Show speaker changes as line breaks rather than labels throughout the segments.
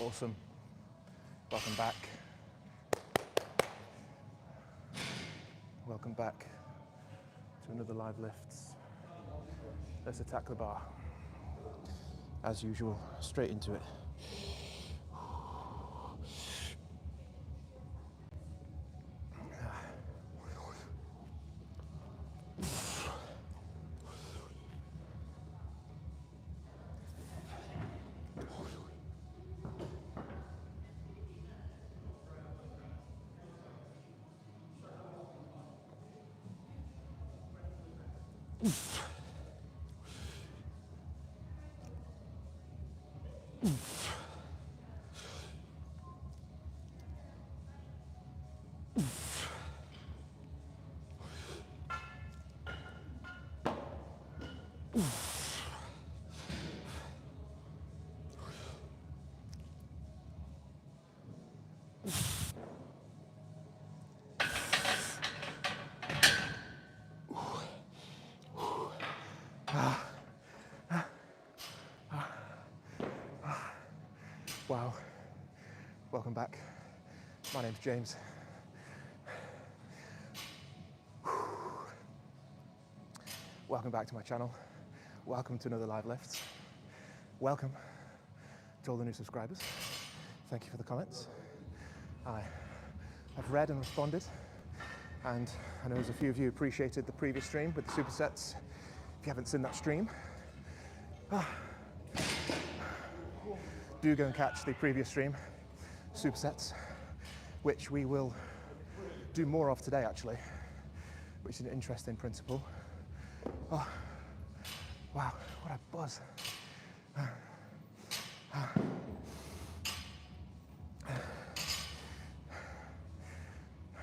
Awesome. Welcome back. Welcome back to another live lifts. Let's attack the bar. As usual, straight into it. Wow. Welcome back. My name's James. Welcome back to my channel. Welcome to another live lifts. Welcome to all the new subscribers. Thank you for the comments. I've read and responded, and I know there's a few of you appreciated the previous stream with the supersets. If you haven't seen that stream, do go and catch the previous stream, supersets, which we will do more of today actually, which is an interesting principle. Oh, wow, what a buzz.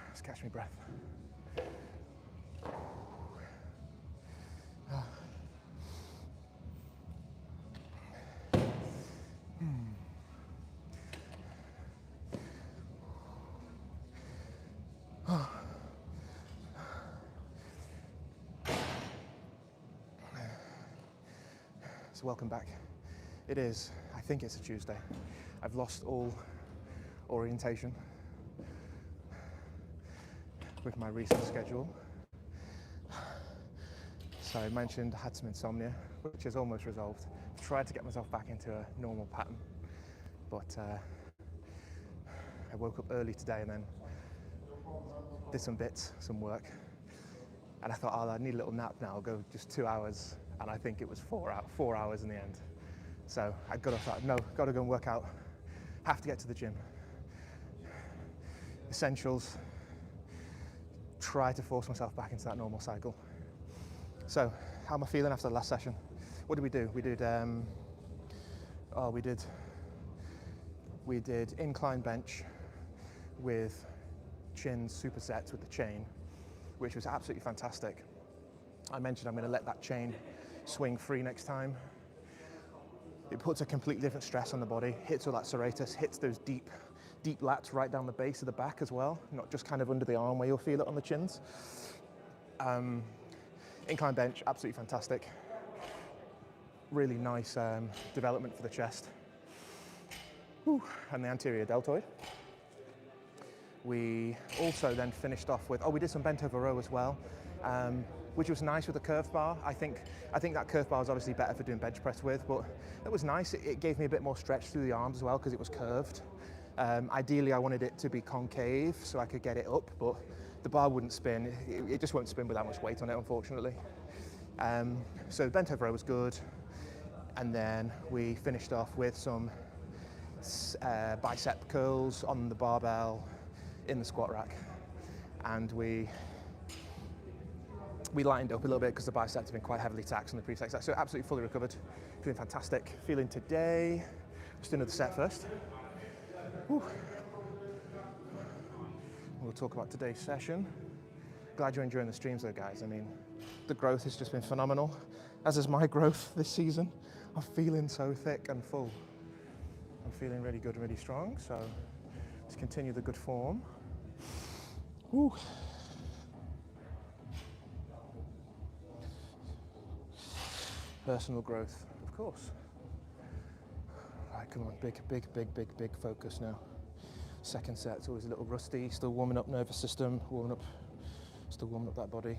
Let's catch my breath. So welcome back. It is, I think it's a Tuesday. I've lost all orientation with my recent schedule. So I mentioned I had some insomnia, which is almost resolved. I've tried to get myself back into a normal pattern, but I woke up early today and then did some bits, some work, and I thought, oh, I need a little nap now. I'll go just 2 hours, and I think it was 4 hours in the end. So I got off that, no, got to go and work out. Have to get to the gym. Essentials. Try to force myself back into that normal cycle. So, how am I feeling after the last session? What did we do? We did incline bench with chin supersets with the chain, which was absolutely fantastic. I mentioned I'm going to let that chain swing free next time. It puts a completely different stress on the body, hits all that serratus, hits those deep lats right down the base of the back as well, not just kind of under the arm where you'll feel it on the chins. Incline bench, absolutely fantastic. Really nice development for the chest. Whew. And the anterior deltoid. We also then finished off with, we did some bent over row as well, which was nice with the curved bar. I think that curved bar is obviously better for doing bench press with, but that was nice. It gave me a bit more stretch through the arms as well because it was curved. Ideally, I wanted it to be concave so I could get it up, but the bar wouldn't spin. It just won't spin with that much weight on it, unfortunately. So bent over row was good. And then we finished off with some bicep curls on the barbell in the squat rack. And we lightened up a little bit because the biceps have been quite heavily taxed on the previous exercise. So absolutely fully recovered, feeling fantastic. Feeling today, let's do another set first. Whew. We'll talk about today's session. Glad you're enjoying the streams though, guys. I mean, the growth has just been phenomenal, as is my growth this season. I'm feeling so thick and full. I'm feeling really good and really strong, so let's continue the good form. Whew. Personal growth, of course. Right. Come on, big focus now. Second set's always a little rusty, still warming up nervous system, still warming up that body.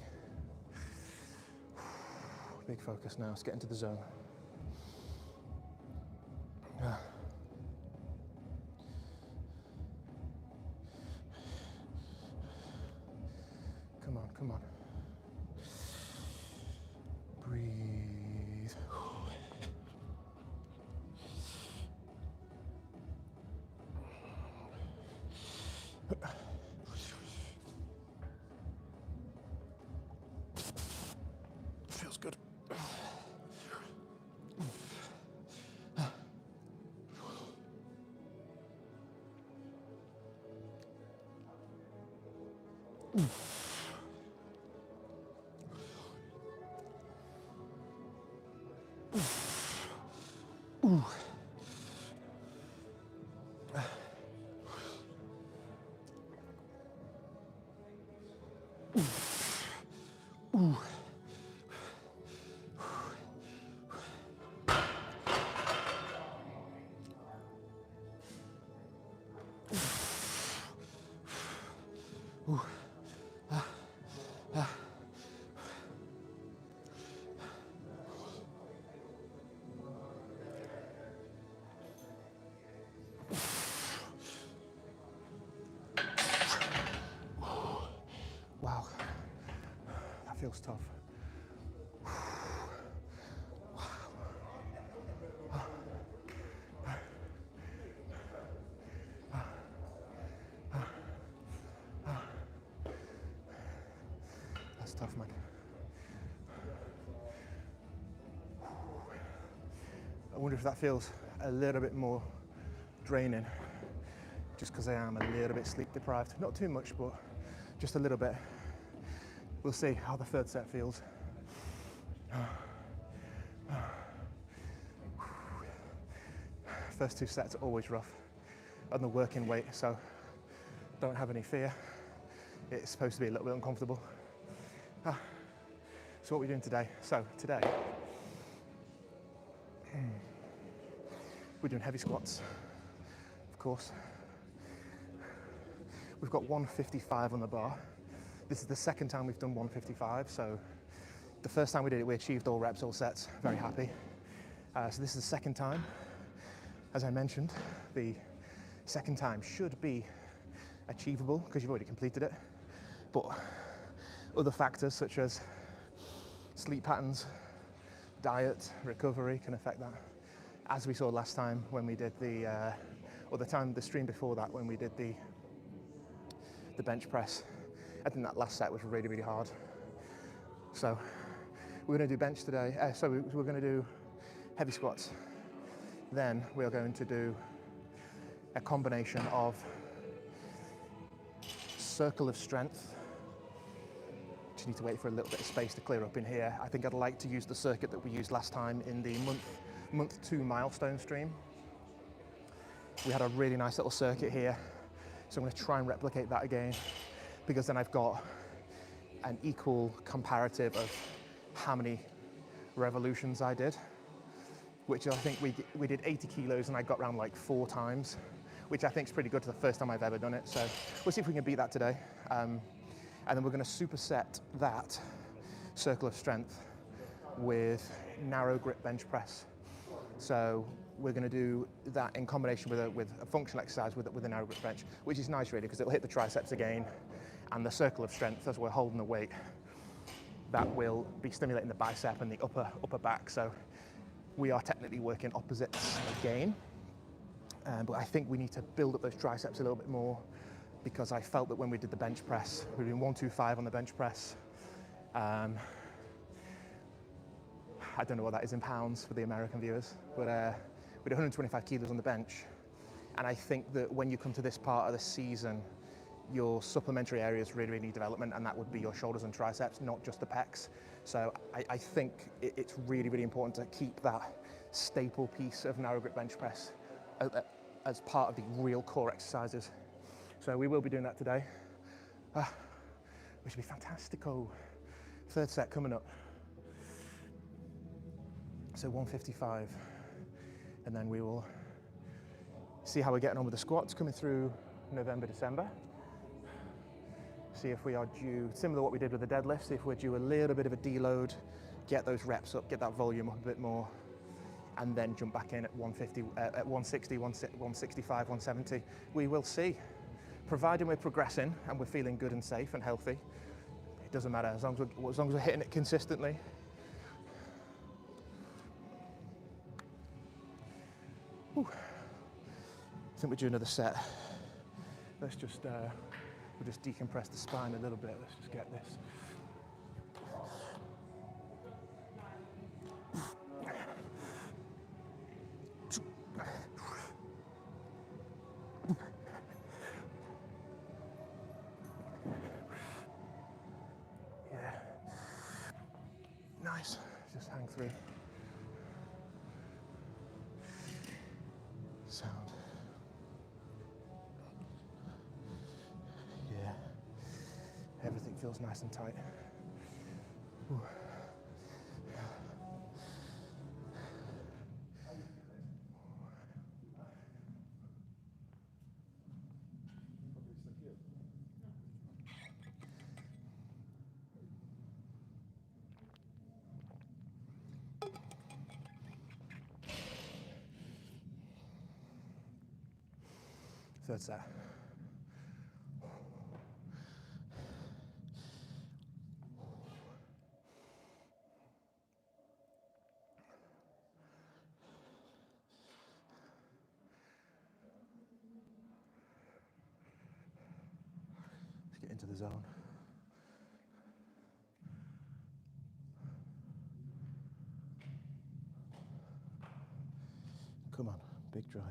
Big focus now, let's get into the zone. Come on. Breathe. Feels good. Ooh. Ooh. Ooh. Wow, that feels tough. That's tough, man. I wonder if that feels a little bit more draining, just because I am a little bit sleep deprived. Not too much, but just a little bit. We'll see how the third set feels. First two sets are always rough on the working weight, so don't have any fear. It's supposed to be a little bit uncomfortable. So what are we doing today? So today, we're doing heavy squats, of course. We've got 155 on the bar. This is the second time we've done 155, so the first time we did it, we achieved all reps, all sets, very happy. So this is the second time. As I mentioned, the second time should be achievable because you've already completed it, but other factors such as sleep patterns, diet, recovery can affect that. As we saw last time when we did the stream before that when we did the bench press. I think that last set was really, really hard. So we're going to do bench today. We're going to do heavy squats. Then we are going to do a combination of circle of strength. Just need to wait for a little bit of space to clear up in here. I think I'd like to use the circuit that we used last time in the month 2 milestone stream. We had a really nice little circuit here. So I'm going to try and replicate that again, because then I've got an equal comparative of how many revolutions I did, which I think we did 80 kilos and I got around like 4 times, which I think is pretty good for the first time I've ever done it. So we'll see if we can beat that today. And then we're going to superset that circle of strength with narrow grip bench press. So we're going to do that in combination with a functional exercise with a narrow grip bench, which is nice really because it'll hit the triceps again, and the circle of strength as we're holding the weight, that will be stimulating the bicep and the upper back. So we are technically working opposites again, but I think we need to build up those triceps a little bit more, because I felt that when we did the bench press, we were doing 125 on the bench press. I don't know what that is in pounds for the American viewers, but we did 125 kilos on the bench. And I think that when you come to this part of the season, your supplementary areas really need development, and that would be your shoulders and triceps, not just the pecs. So I think it's really, really important to keep that staple piece of narrow grip bench press as part of the real core exercises. So we will be doing that today, which will be fantastico. Third set coming up. So 155, and then we will See how we're getting on with the squats coming through November, December. See if we are due, similar to what we did with the deadlift, see if we're due a little bit of a deload, get those reps up, get that volume up a bit more, and then jump back in at 150, at 160, 165, 170. We will see. Providing we're progressing and we're feeling good and safe and healthy, it doesn't matter, as long as we're hitting it consistently. Whew. I think we'll do another set. Let's just, we'll just decompress the spine a little bit. Let's just get this. Yeah. Nice. Just hang through. Sound. Yeah. Everything feels nice and tight. Ooh. Third set. Let's get into the zone. Come on, big drive.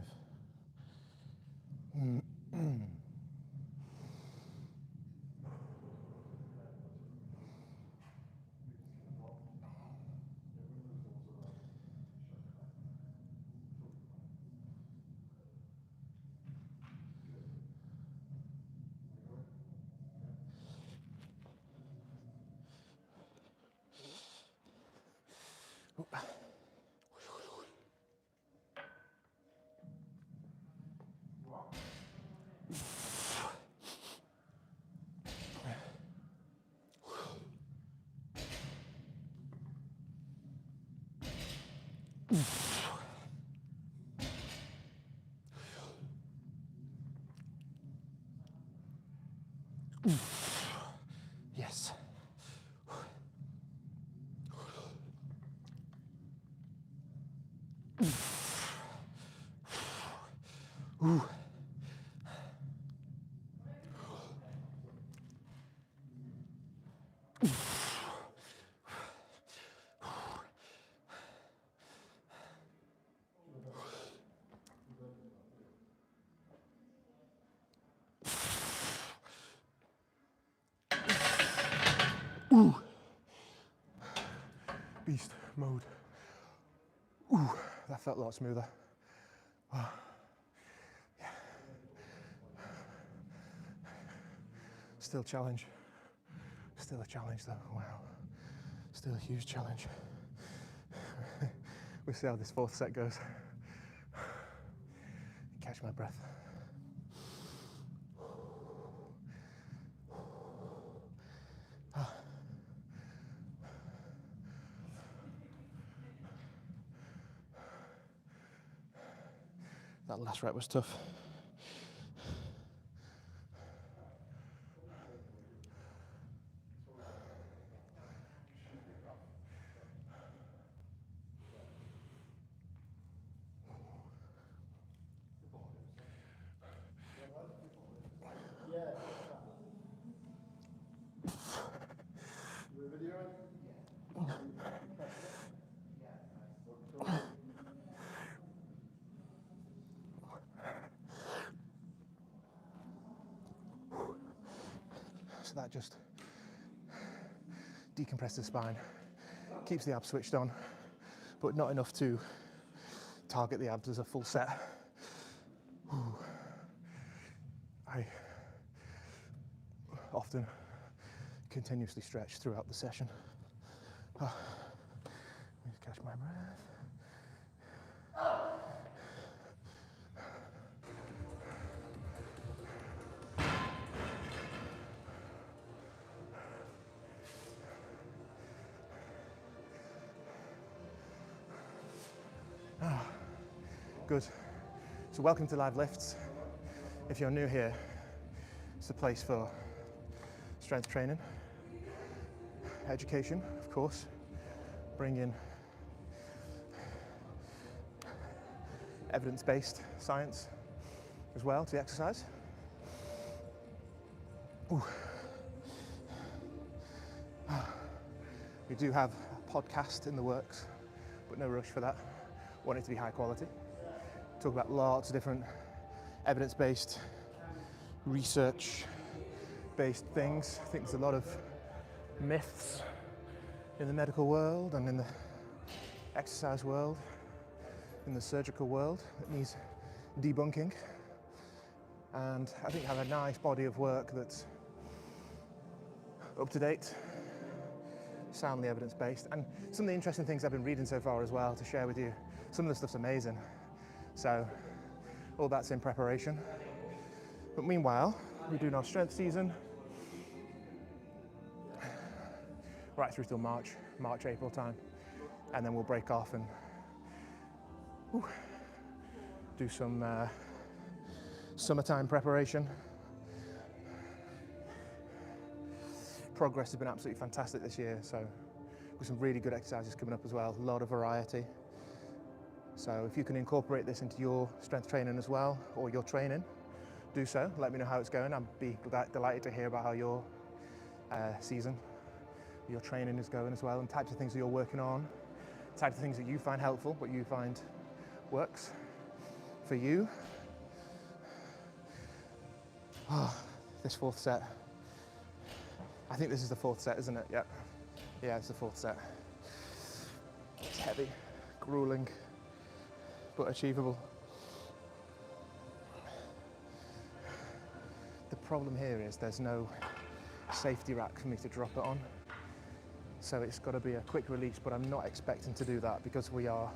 Yes. Ooh. Ooh. Beast mode. Ooh, that felt a lot smoother. Oh. Yeah. Still challenge. Still a challenge though, wow. Still a huge challenge. We'll see how this fourth set goes. Catch my breath. That last rep was tough. So that just decompresses the spine, keeps the abs switched on, but not enough to target the abs as a full set. I often continuously stretch throughout the session. Let me just catch my breath. Good. So welcome to Live Lifts. If you're new here, it's a place for strength training, education, of course, bring in evidence-based science as well to the exercise. Ooh. We do have a podcast in the works, but no rush for that. Want it to be high quality. Talk about lots of different evidence-based, research-based things. I think there's a lot of myths in the medical world and in the exercise world, in the surgical world that needs debunking. And I think I have a nice body of work that's up to date, soundly evidence-based, and some of the interesting things I've been reading so far as well to share with you. Some of the stuff's amazing. So all that's in preparation. But meanwhile, we're doing our strength season right through till March, April time. And then we'll break off and do some summertime preparation. Progress has been absolutely fantastic this year, so we've got some really good exercises coming up as well, a lot of variety. So if you can incorporate this into your strength training as well, or your training, do so. Let me know how it's going. I'd be delighted to hear about how your season, your training is going as well, and types of things that you're working on, types of things that you find helpful, what you find works for you. This fourth set. I think this is the fourth set, isn't it? Yep. Yeah, it's the fourth set. It's heavy, grueling, but achievable. The problem here is there's no safety rack for me to drop it on. So it's got to be a quick release, but I'm not expecting to do that because we are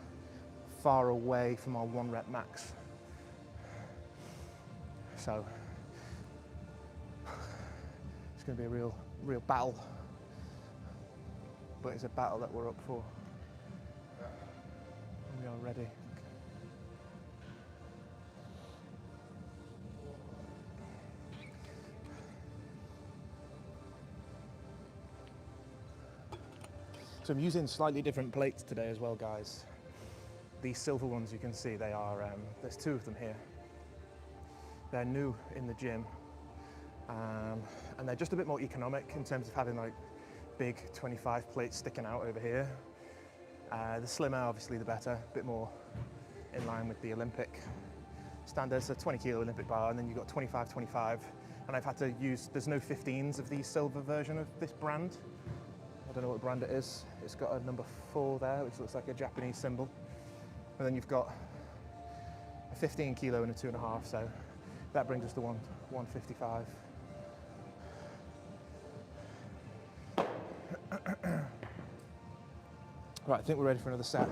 far away from our 1 rep max. So it's going to be a real battle, but it's a battle that we're up for. We are ready. So I'm using slightly different plates today as well, guys. These silver ones you can see, they are, there's 2 of them here. They're new in the gym, and they're just a bit more economic in terms of having like big 25 plates sticking out over here. The slimmer, obviously, the better, a bit more in line with the Olympic standards. So 20 kilo Olympic bar, and then you've got 25, 25. And I've had to use, there's no 15s of the silver version of this brand. I don't know what brand it is. It's got a number 4 there, which looks like a Japanese symbol. And then you've got a 15 kilo and a 2.5, so that brings us to 155. Right, I think we're ready for another set.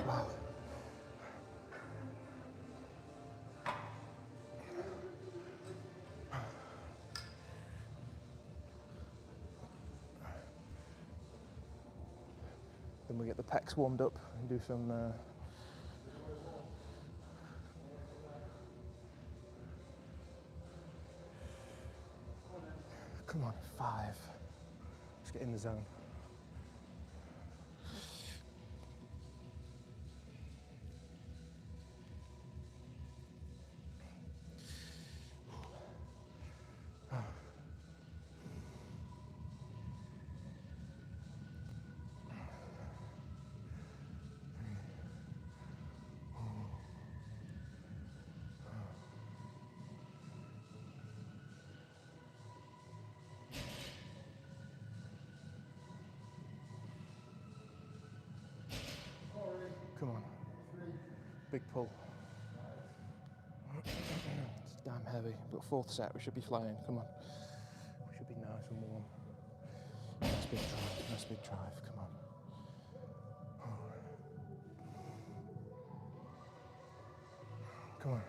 Wow. Then we get the pecs warmed up and do some come on, 5. Let's get in the zone. Come on. Big pull. It's damn heavy, but 4th set, we should be flying. Come on. We should be nice and warm. Nice big drive, nice big drive. Come on. Come on.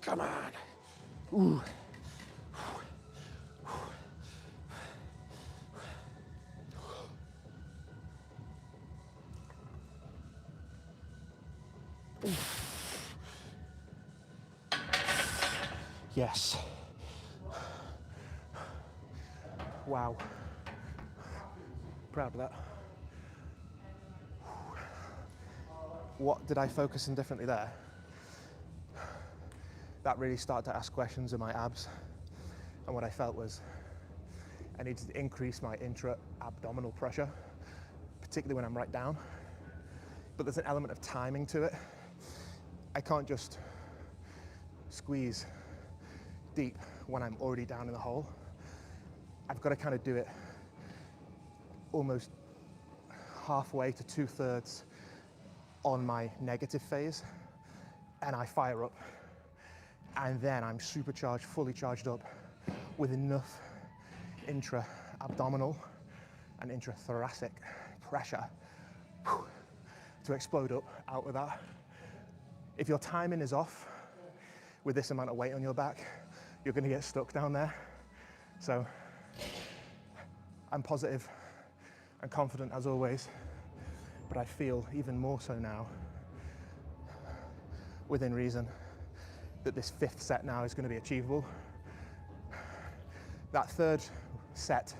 Come on. Ooh. Yes. Wow. Proud of that. What did I focus on differently there? That really started to ask questions of my abs, and what I felt was I needed to increase my intra-abdominal pressure, particularly when I'm right down. But there's an element of timing to it. I can't just squeeze deep when I'm already down in the hole. I've got to kind of do it almost halfway to 2/3 on my negative phase, and I fire up. And then I'm supercharged, fully charged up with enough intra-abdominal and intrathoracic pressure to explode up out of that. If your timing is off with this amount of weight on your back, you're going to get stuck down there. So I'm positive and confident as always, but I feel even more so now, within reason, that this 5th set now is going to be achievable. That 3rd set,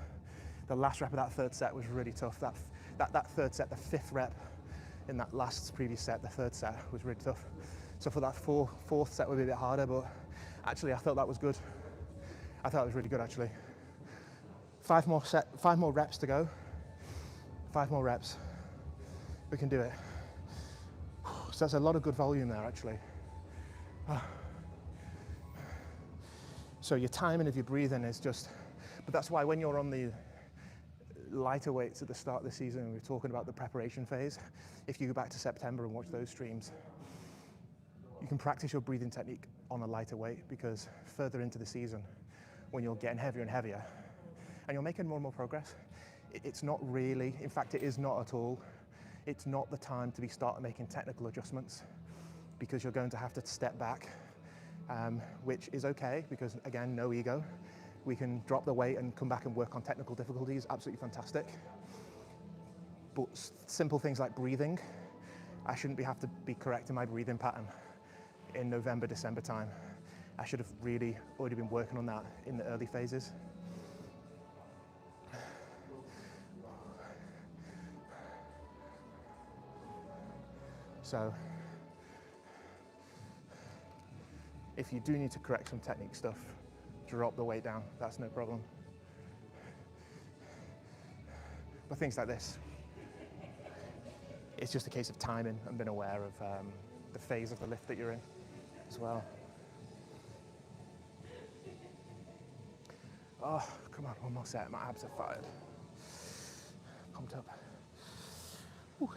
the last rep of that 3rd set was really tough. That 3rd set, the 5th rep in that last previous set, the 3rd set was really tough. So for that 4th set would be a bit harder, but actually I felt that was good. I thought it was really good actually. 5 more reps to go. 5 more reps. We can do it. So that's a lot of good volume there actually. So your timing of your breathing is just, but that's why when you're on the lighter weights at the start of the season, we were talking about the preparation phase, if you go back to September and watch those streams, you can practice your breathing technique on a lighter weight, because further into the season, when you're getting heavier and heavier, and you're making more and more progress, it's not really, in fact it is not at all, it's not the time to be starting making technical adjustments, because you're going to have to step back. Which is okay, because again, no ego. We can drop the weight and come back and work on technical difficulties, absolutely fantastic. But simple things like breathing, I shouldn't have to be correcting my breathing pattern in November, December time. I should have really already been working on that in the early phases. So, if you do need to correct some technique stuff, drop the weight down, that's no problem. But things like this, it's just a case of timing and being aware of the phase of the lift that you're in as well. Oh, come on, one more set, my abs are fired. Pumped up. Whew.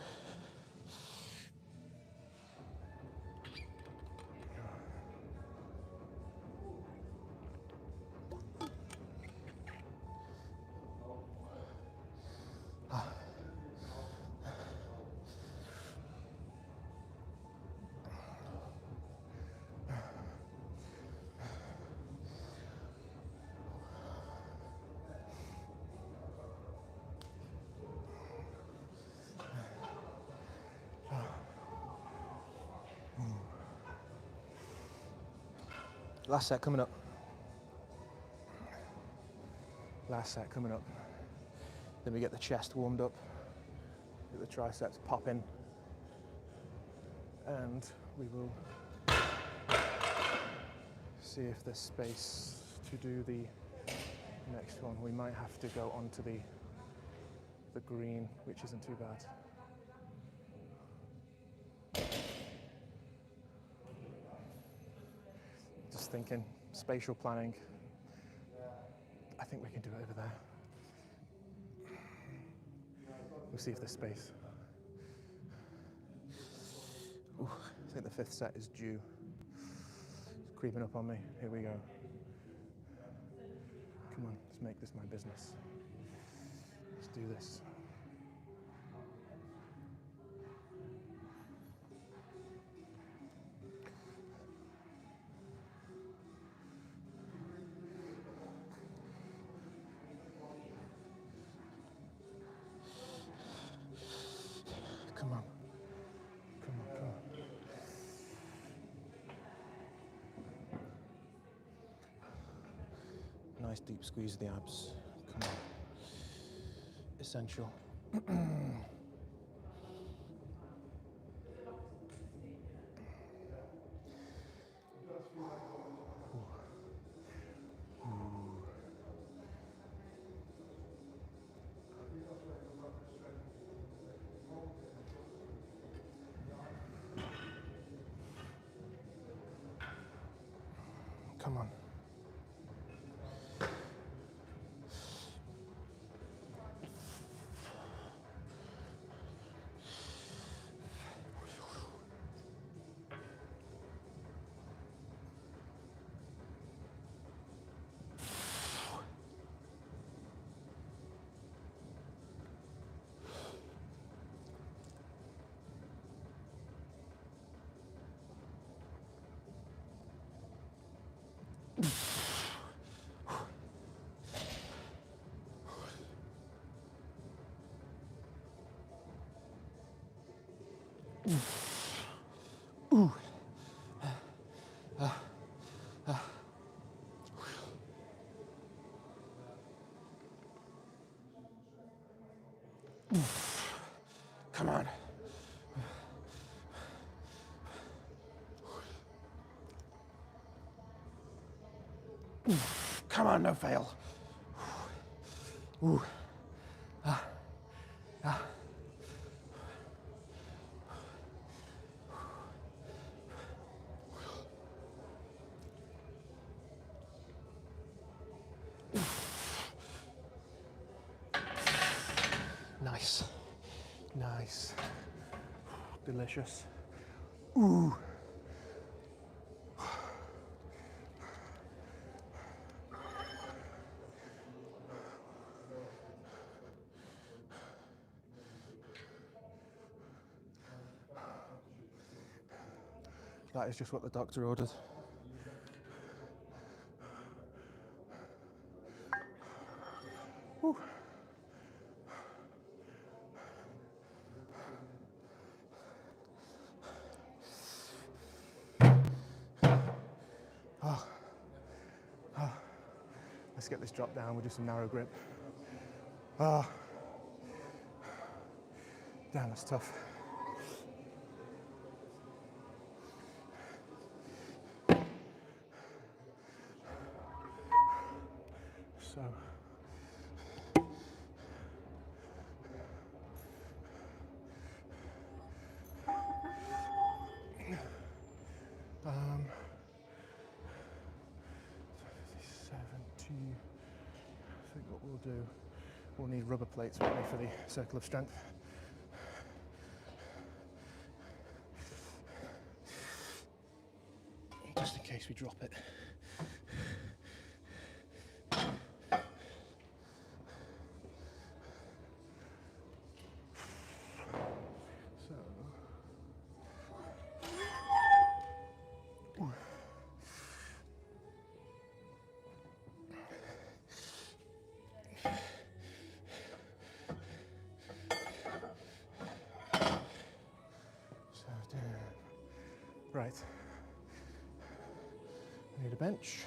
Last set coming up. Last set coming up. Then we get the chest warmed up, get the triceps popping, and we will see if there's space to do the next one. We might have to go onto the green, which isn't too bad. Just thinking, spatial planning. I think we can do it over there. We'll see if there's space. Ooh, I think the 5th set is due. It's creeping up on me. Here we go. Come on, let's make this my business. Let's do this. Come on. Come on, come on. Nice deep squeeze of the abs. Come on. Essential. Come on. Ooh. Come on. Come on, no fail. Ooh. Nice. Nice. Delicious. Ooh. That is just what the doctor ordered. Whew. Let's get this drop down. We'll do some narrow grip. Damn, that's tough. So. I think what we'll do, we'll need rubber plates with me for the circle of strength. Just in case we drop it. Right, I need a bench.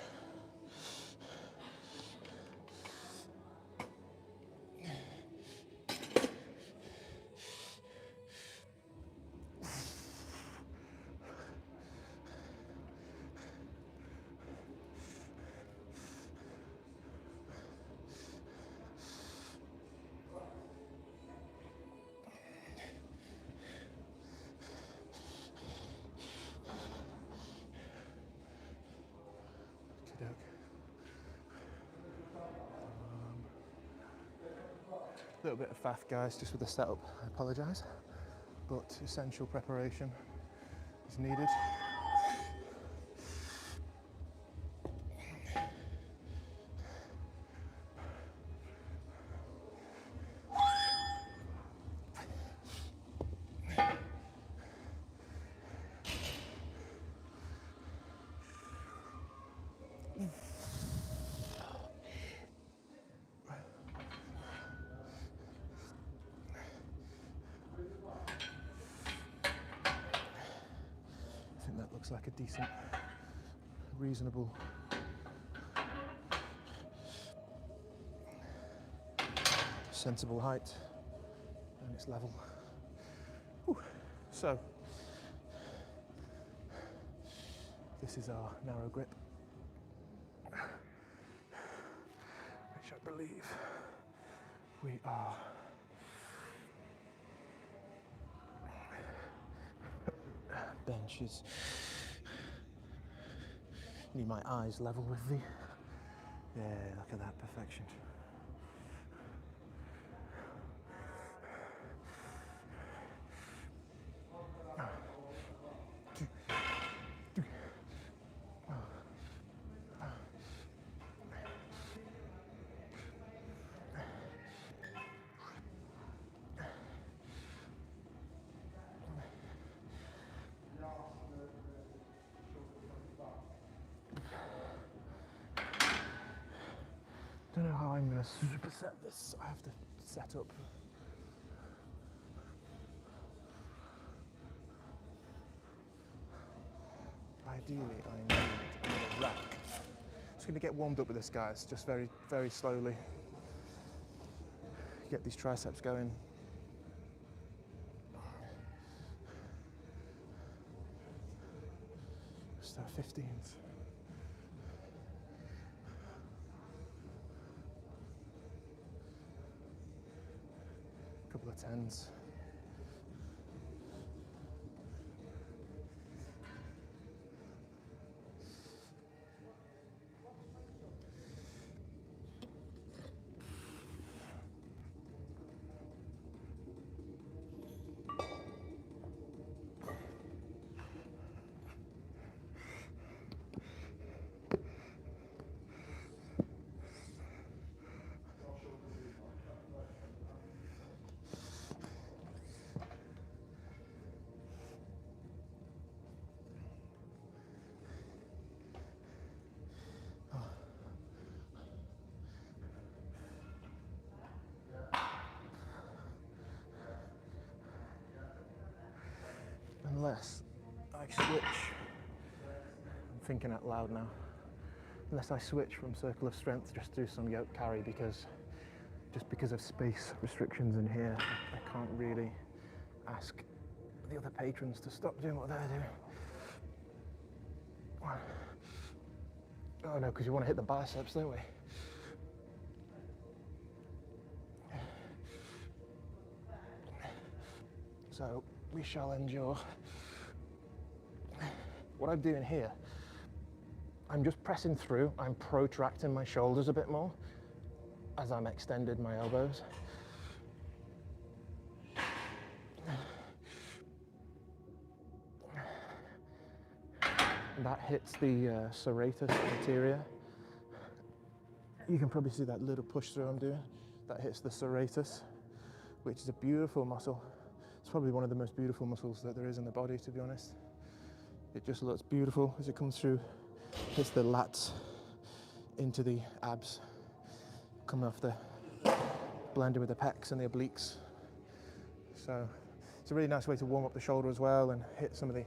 Okey-doke. A little bit of faff, guys, just with the setup. I apologise, but essential preparation is needed. I think that looks like a decent, reasonable sensible height, and it's level. Whew. So this is our narrow grip, which I believe we are bench is, need my eyes level with the, yeah, look at that, perfection. I don't know how I'm going to superset this. I have to set up. Ideally, I need a rack. Just going to get warmed up with this, guys. Just very, very slowly. Get these triceps going. Start 15s. Couple of 10s. Unless I switch, I'm thinking out loud now, unless I switch from circle of strength just do some yoke carry, because of space restrictions in here, I can't really ask the other patrons to stop doing what they're doing. Oh no, because you want to hit the biceps, don't we? So we shall endure. What I'm doing here, I'm just pressing through, I'm protracting my shoulders a bit more as I'm extending my elbows. That hits the serratus anterior. You can probably see that little push through I'm doing. That hits the serratus, which is a beautiful muscle. It's probably one of the most beautiful muscles that there is in the body, to be honest. It just looks beautiful as it comes through, hits the lats into the abs, come off the blended with the pecs and the obliques. So it's a really nice way to warm up the shoulder as well and hit some of the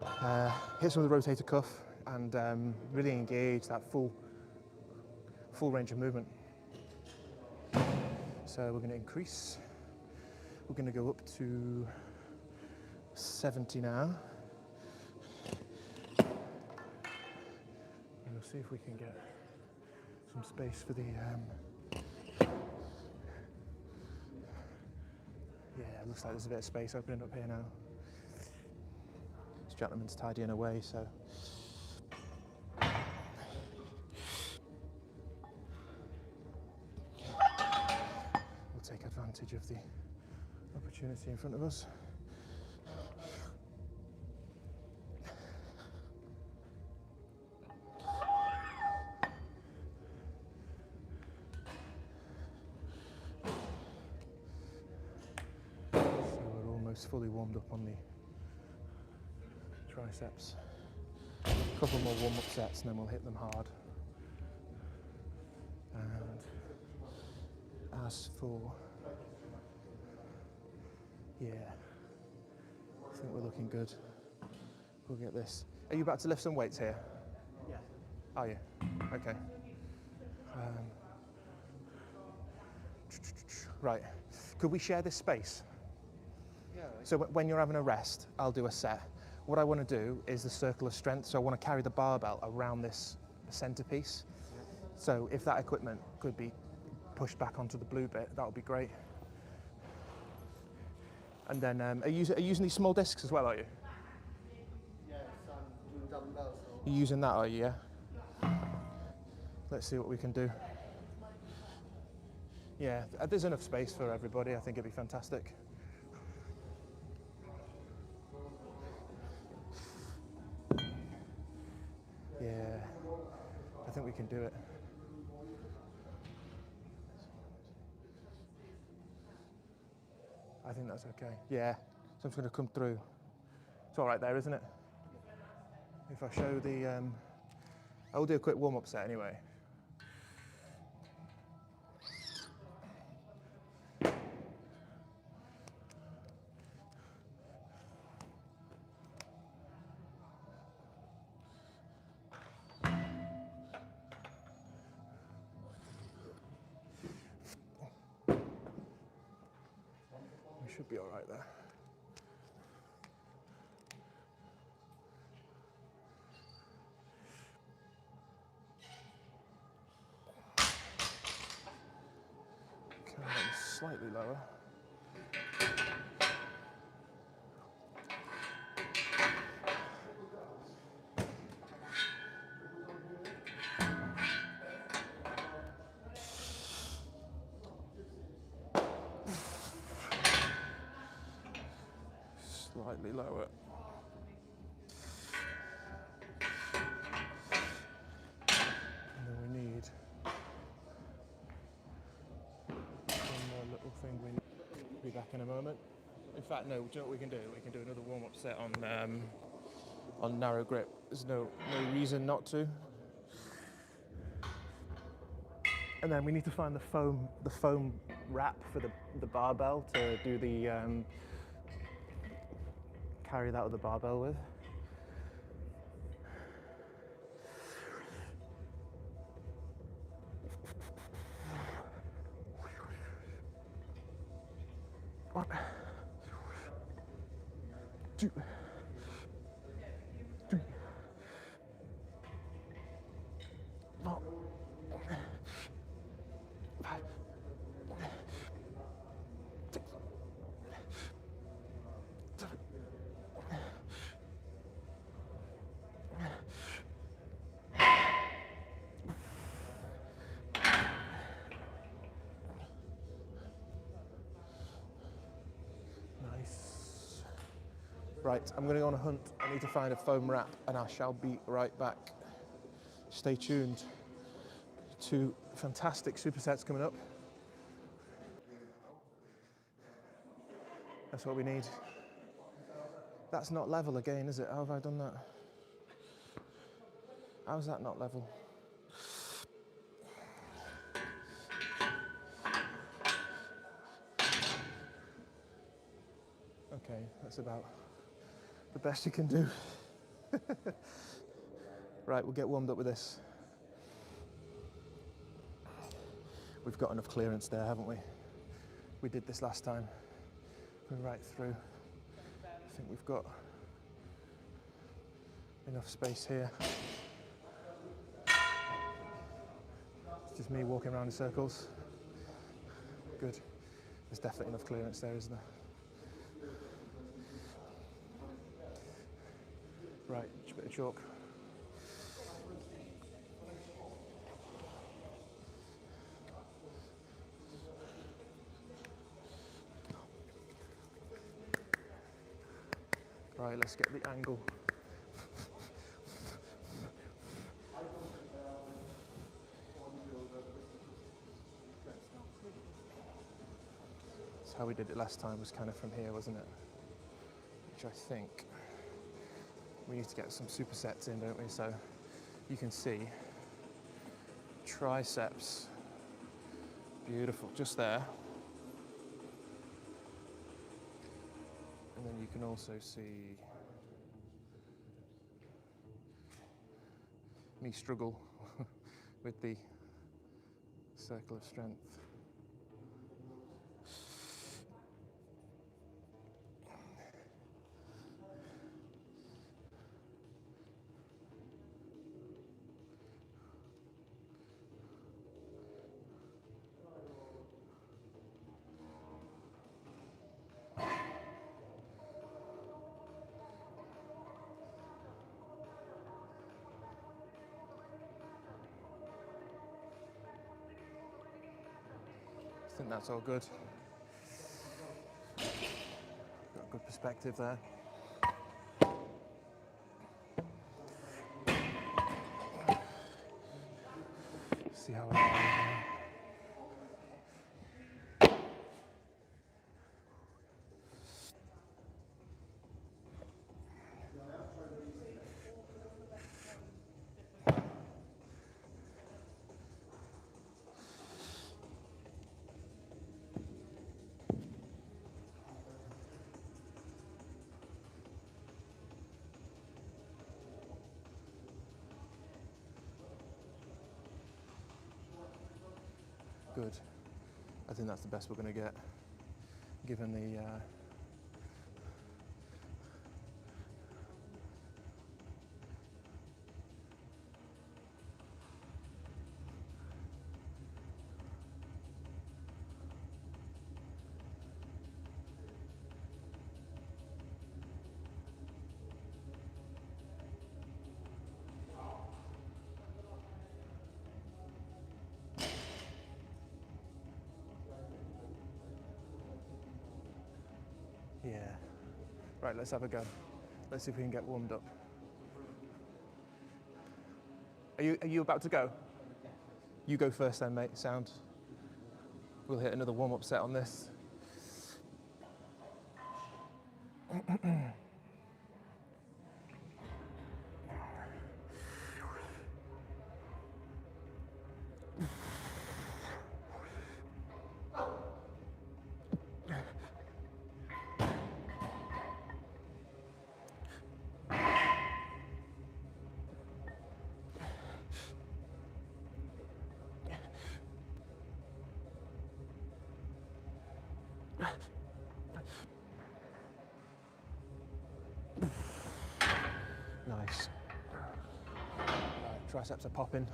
rotator cuff and really engage that full range of movement. So we're going to increase. We're going to go up to 70 now. And we'll see if we can get some space for the yeah, it looks like there's a bit of space opening up here now. This gentleman's tidying away, so take advantage of the opportunity in front of us. So we're almost fully warmed up on the triceps. A couple more warm-up sets and then we'll hit them hard. And as for, yeah, I think we're looking good. We'll get this. Are you about to lift some weights here?
Yeah.
Are you? Okay. Right. Could we share this space?
Yeah. Right.
So when you're having a rest, I'll do a set. What I want to do is the circle of strength. So I want to carry the barbell around this centerpiece.
Yeah.
So if that equipment could be pushed back onto the blue bit, that would be great. And then, are you using these small discs as well, are you?
Yeah, so I'm doing dumbbells. So.
You're using that, are you, yeah? Let's see what we can do. Yeah, there's enough space for everybody. I think it'd be fantastic. Yeah, I think we can do it. I think that's okay. Yeah, so I'm just going to come through. It's all right there, isn't it? If I show the, I'll do a quick warm-up set anyway. We should be all right there. Okay, that was slightly lower. Slightly lower. And then we need one more little thing. We'll be back in a moment. In fact, no, do you know what we can do? We can do another warm-up set on narrow grip. There's no reason not to. And then we need to find the foam wrap for the barbell to do the carry that with the barbell with. One, two, three, four, 5, 6, 7. Nice. Right, I'm going to go on a hunt. I need to find a foam wrap and I shall be right back. Stay tuned. 2 fantastic supersets coming up. That's what we need. That's not level again, is it? How have I done that? How's that not level? Okay, that's about the best you can do. Right, we'll get warmed up with this. We've got enough clearance there, haven't we? We did this last time. Going right through. I think we've got enough space here. It's just me walking around in circles. Good. There's definitely enough clearance there, isn't there? Right, just a bit of chalk. Right, let's get the angle. That's how we did it last time, was kind of from here, wasn't it? Which I think we need to get some supersets in, don't we? So you can see triceps, beautiful, just there. And then you can also see me struggle with the circle of strength. I think that's all good. Got a good perspective there. See how it goes. Good. I think that's the best we're going to get, given the yeah. Right, let's have a go. Let's see if we can get warmed up. Are you about to go? You go first then, mate. Sound. We'll hit another warm-up set on this. Nice. Right, triceps are popping.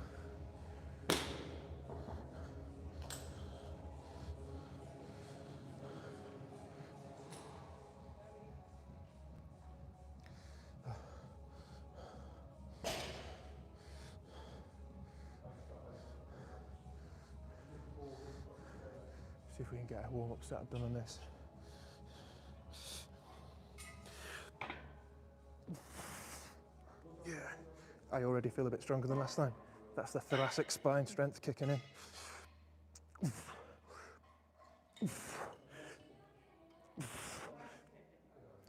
See if we can get a warm-up set done on this. Yeah, I already feel a bit stronger than last time. That's the thoracic spine strength kicking in.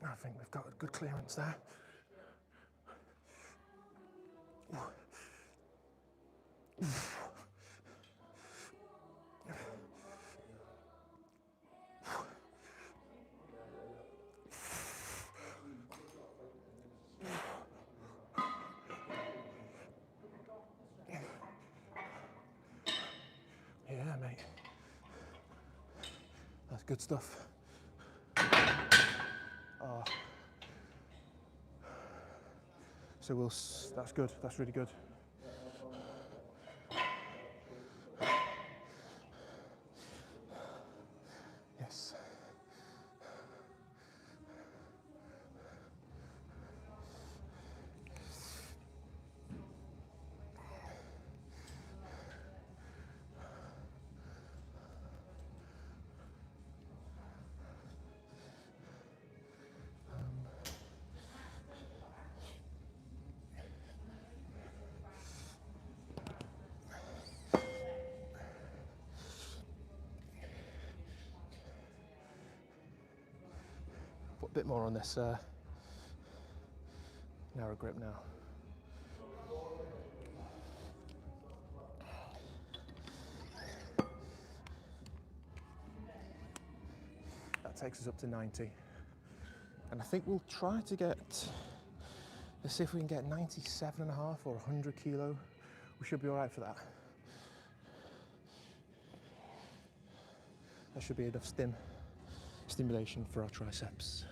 I think we've got a good clearance there. Yeah, mate. That's good stuff. Oh. So that's good, that's really good. Yes. bit more on this narrow grip now. That takes us up to 90. And I think we'll try to get, let's see if we can get 97.5 or 100 kilo. We should be all right for that. That should be enough stimulation for our triceps.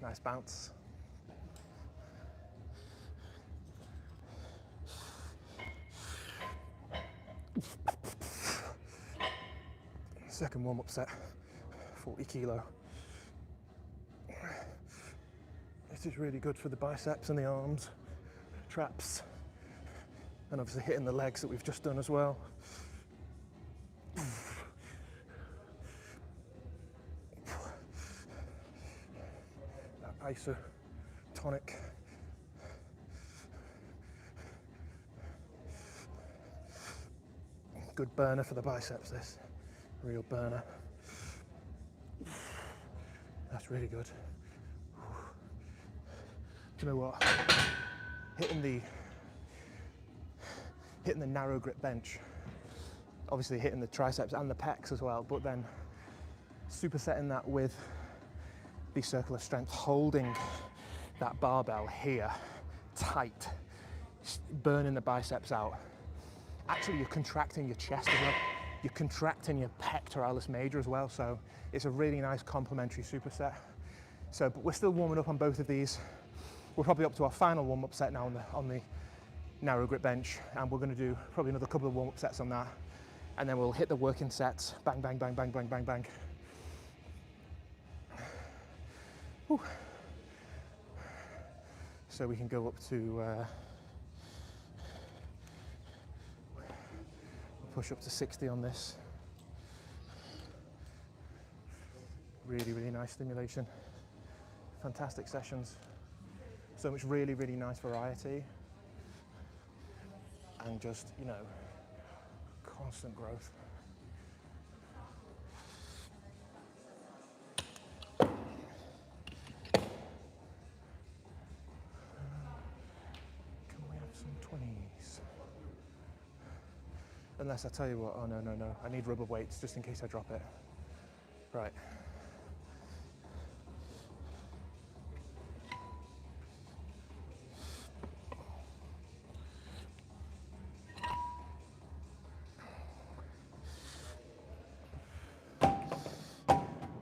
Nice bounce. Second warm-up set, 40 kilo. This is really good for the biceps and the arms, traps, and obviously hitting the legs that we've just done as well. That isotonic. Good burner for the biceps, this. Real burner. That's really good. Do you know what? Hitting the narrow grip bench, obviously hitting the triceps and the pecs as well, but then supersetting that with the circular strength, holding that barbell here tight, burning the biceps out. Actually, you're contracting your chest as well. You're contracting your pectoralis major as well, so it's a really nice complementary superset. So, but we're still warming up on both of these. We're probably up to our final warm-up set now on the narrow grip bench, and we're going to do probably another couple of warm-up sets on that, and then we'll hit the working sets. Bang, bang, bang, bang, bang, bang, bang. Whew. So we can go up to push up to 60 on this. Really, really nice stimulation. Fantastic sessions. So much really, really nice variety. And just, you know, constant growth. Can we have some 20s? Unless I tell you what, oh no, no, no. I need rubber weights just in case I drop it. Right.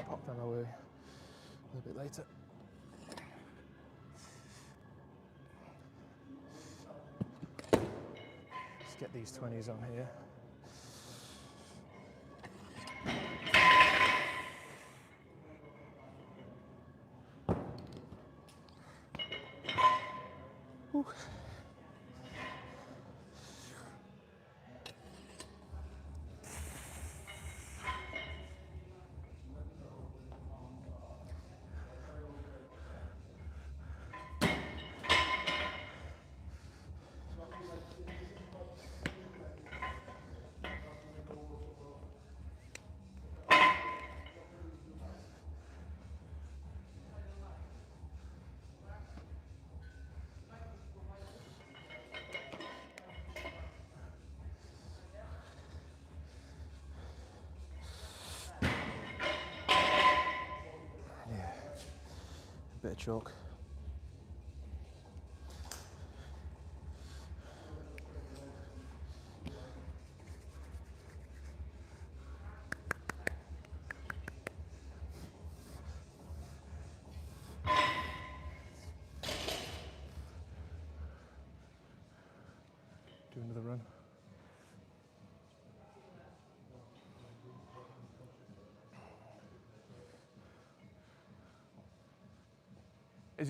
Pop them away a little bit later. Let's get these 20s on here. Whew. Bit of chalk. Do another run.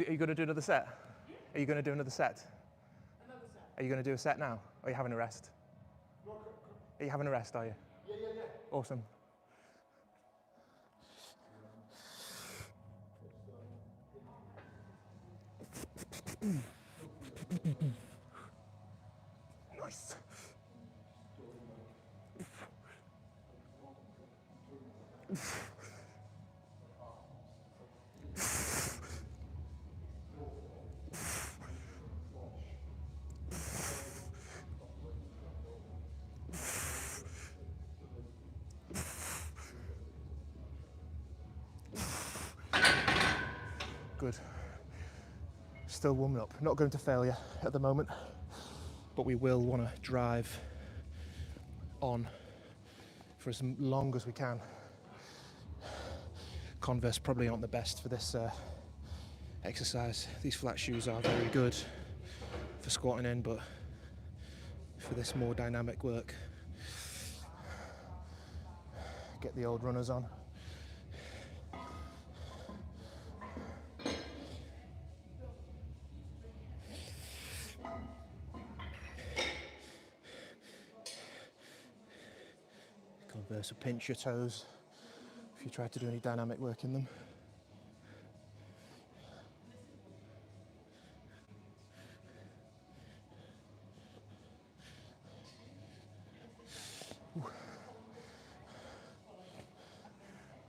Are you going to do another set? Are you going to do another set? Are you going to do a set now? Or are you having a rest? Are you having a rest, are you?
Yeah.
Awesome. Nice. Good. Still warming up. Not going to failure at the moment, but we will want to drive on for as long as we can. Converse probably aren't the best for this exercise. These flat shoes are very good for squatting in, but for this more dynamic work, get the old runners on. Converse will pinch your toes if you try to do any dynamic work in them.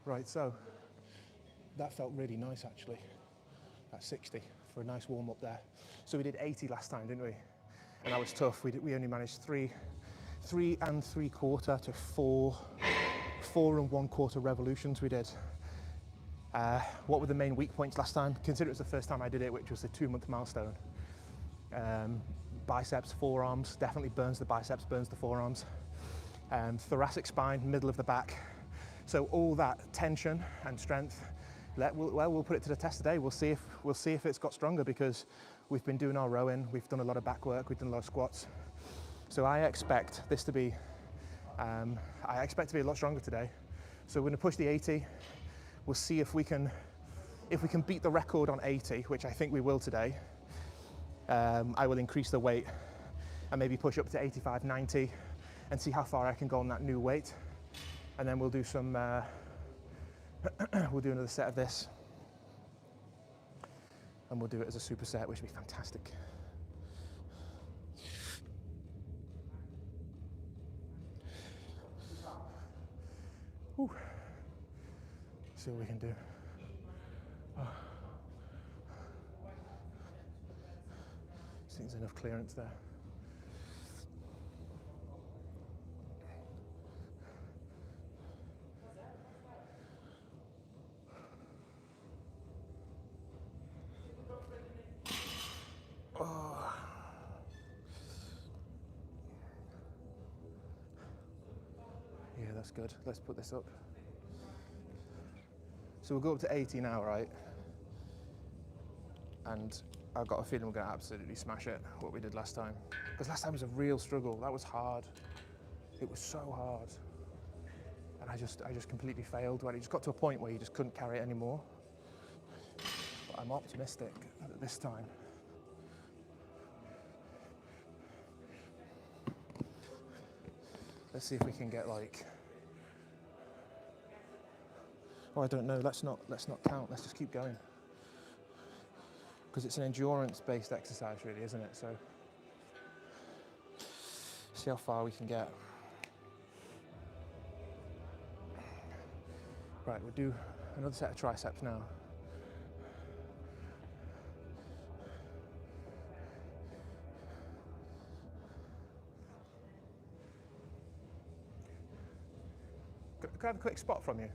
Right, so that felt really nice actually, at 60 for a nice warm up there. So we did 80 last time, didn't we? And that was tough. We only managed 3 3¾ to 4 1/4 revolutions we did. What were the main weak points last time? Consider it was the first time I did it, which was the 2-month milestone. Biceps, forearms, definitely burns the biceps, burns the forearms. Thoracic spine, middle of the back. So all that tension and strength, we'll put it to the test today. We'll see if it's got stronger, because we've been doing our rowing, we've done a lot of back work, we've done a lot of squats. So I expect this to be, a lot stronger today. So we're going to push the 80. We'll see if we can beat the record on 80, which I think we will today. I will increase the weight and maybe push up to 85, 90, and see how far I can go on that new weight. And then we'll do some, we'll do another set of this, and we'll do it as a superset, which would be fantastic. Whew. See what we can do. Oh. I think there's enough clearance there. Oh. Yeah, that's good. Let's put this up. So we'll go up to 80 now, right? And I've got a feeling we're going to absolutely smash it, what we did last time. Because last time was a real struggle. That was hard. It was so hard. And I just completely failed. Well, it just got to a point where you just couldn't carry it anymore. But I'm optimistic that this time. Let's see if we can get like, oh, I don't know, let's not count, let's just keep going. Because it's an endurance-based exercise really, isn't it? So, see how far we can get. Right, we'll do another set of triceps now. Could I have a quick spot from you?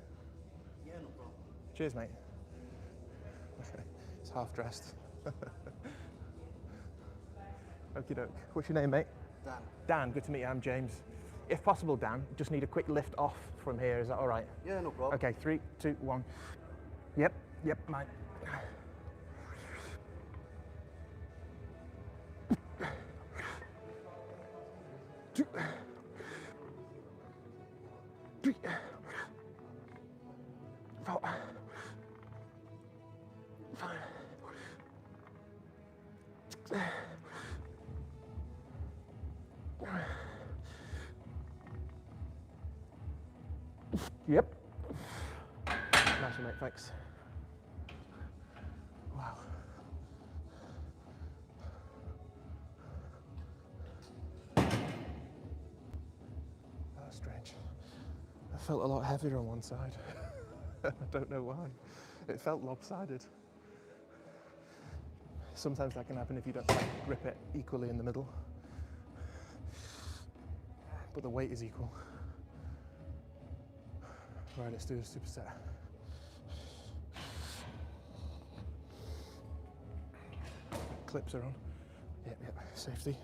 Yeah, no problem.
Cheers, mate. It's half dressed. Okie doke. What's your name, mate?
Dan.
Dan, good to meet you. I'm James. If possible, Dan, just need a quick lift off from here. Is that all right?
Yeah, no problem.
Okay, 3, 2, 1. Yep, mate. Two. 3, 4, 5, Yep. Nice one, mate, thanks. Wow. That's strange. I felt a lot heavier on one side. I don't know why. It felt lopsided. Sometimes that can happen if you don't grip it equally in the middle. But the weight is equal. Right, let's do a superset. Clips are on. Yep, safety.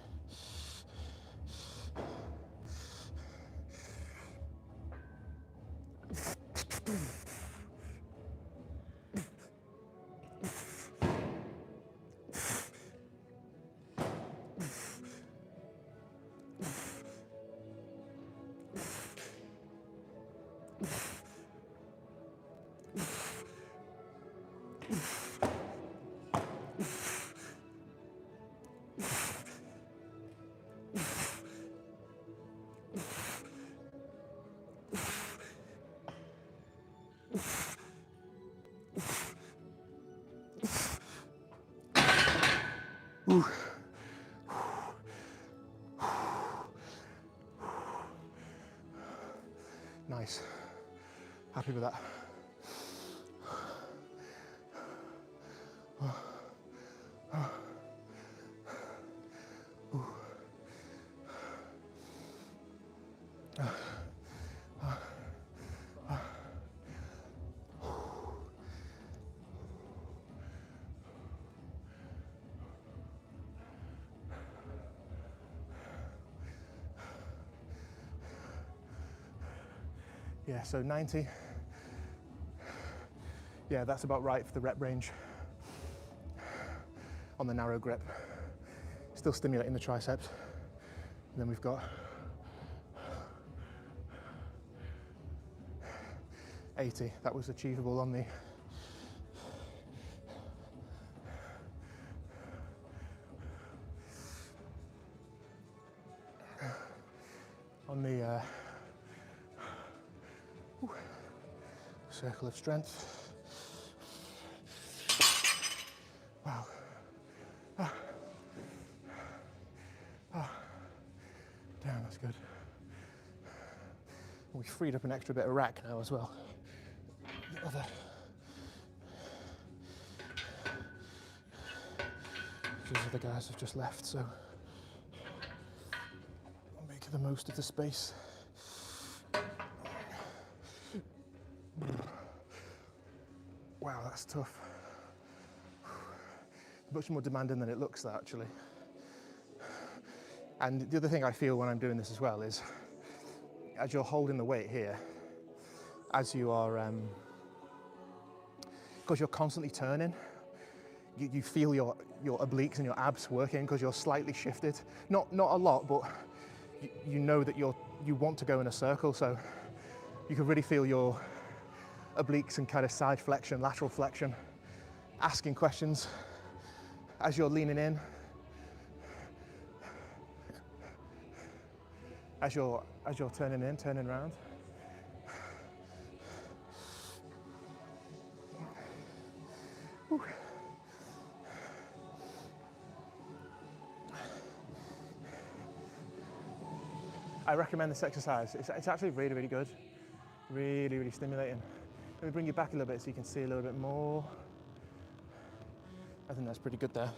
Ooh. Nice. Happy with that. Yeah, so 90. Yeah, that's about right for the rep range on the narrow grip. Still stimulating the triceps. And then we've got 80. That was achievable on the circle of strength. Wow. Damn, that's good. We freed up an extra bit of rack now as well. The other. These other guys have just left, so I'll make the most of the space. Wow, that's tough. Much more demanding than it looks, that, actually. And the other thing I feel when I'm doing this as well is, as you're holding the weight here, as you are, because you're constantly turning, you feel your obliques and your abs working because you're slightly shifted. Not a lot, but you know that you want to go in a circle, so you can really feel your obliques and kind of side flexion, lateral flexion, asking questions as you're leaning in, as you're turning in, turning around. Whew. I recommend this exercise. It's actually really, really good. Really, really stimulating. Let me bring you back a little bit so you can see a little bit more. I think that's pretty good there.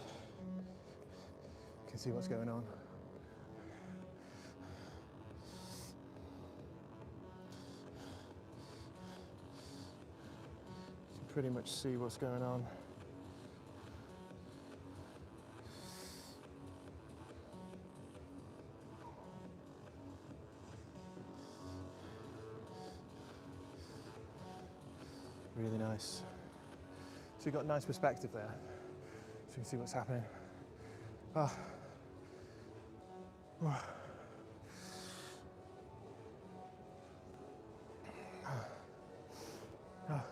You can see what's going on. You can pretty much see what's going on. Really nice. So you've got nice perspective there. So you can see what's happening. Ah. Ah. Ah.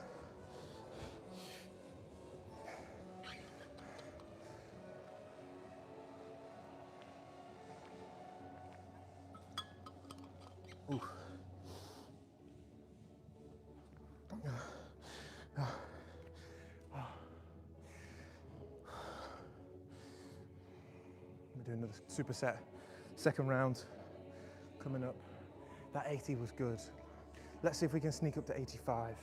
do another superset. Second round coming up. That 80 was good. Let's see if we can sneak up to 85.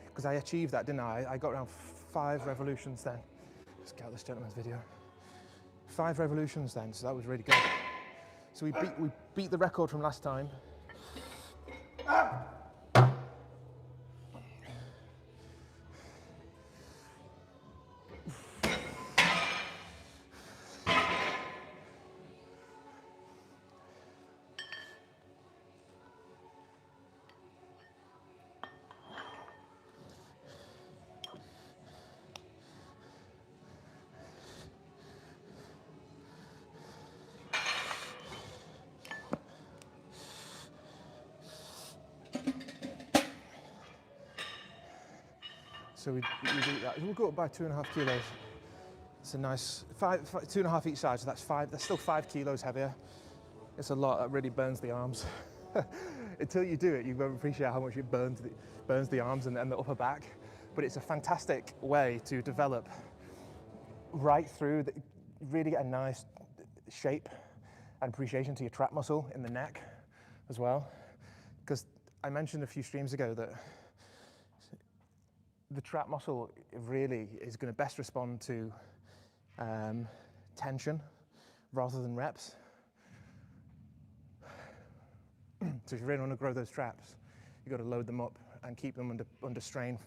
Because I achieved that, didn't I? I got around 5 revolutions then. Let's get out this gentleman's video. 5 revolutions then, so that was really good. So we beat the record from last time. So we beat that. We'll go up by 2.5 kilos. It's a nice 2.5 each side, so that's 5. That's still 5 kilos heavier. It's a lot. That really burns the arms. Until you do it, you won't appreciate how much it burns the arms and the upper back. But it's a fantastic way to develop right through, really get a nice shape and appreciation to your trap muscle in the neck as well. Because I mentioned a few streams ago that the trap muscle really is going to best respond to tension rather than reps. So if you really want to grow those traps, you've got to load them up and keep them under strain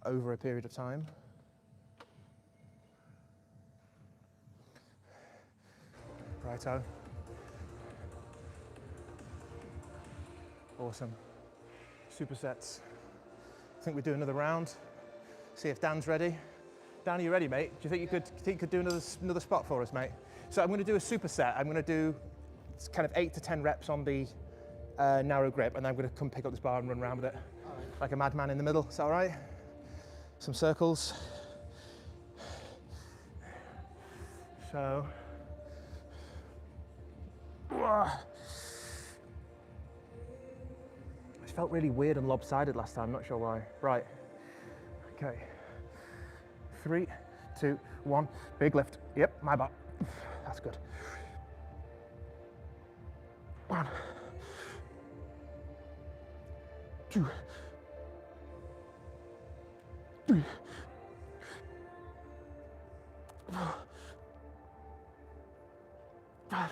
over a period of time. Righto. Awesome. Supersets. I think we do another round. See if Dan's ready. Dan, are you ready, mate? Do you think you could do another spot for us, mate? So I'm going to do a superset. I'm going to do kind of 8 to 10 reps on the narrow grip, and then I'm going to come pick up this bar and run around with it like a madman in the middle. Is that all right? Some circles. So. It felt really weird and lopsided last time, not sure why. Right, okay. 3, 2, 1, big lift. Yep, my butt. That's good. 1, 2, 3, 4, 5,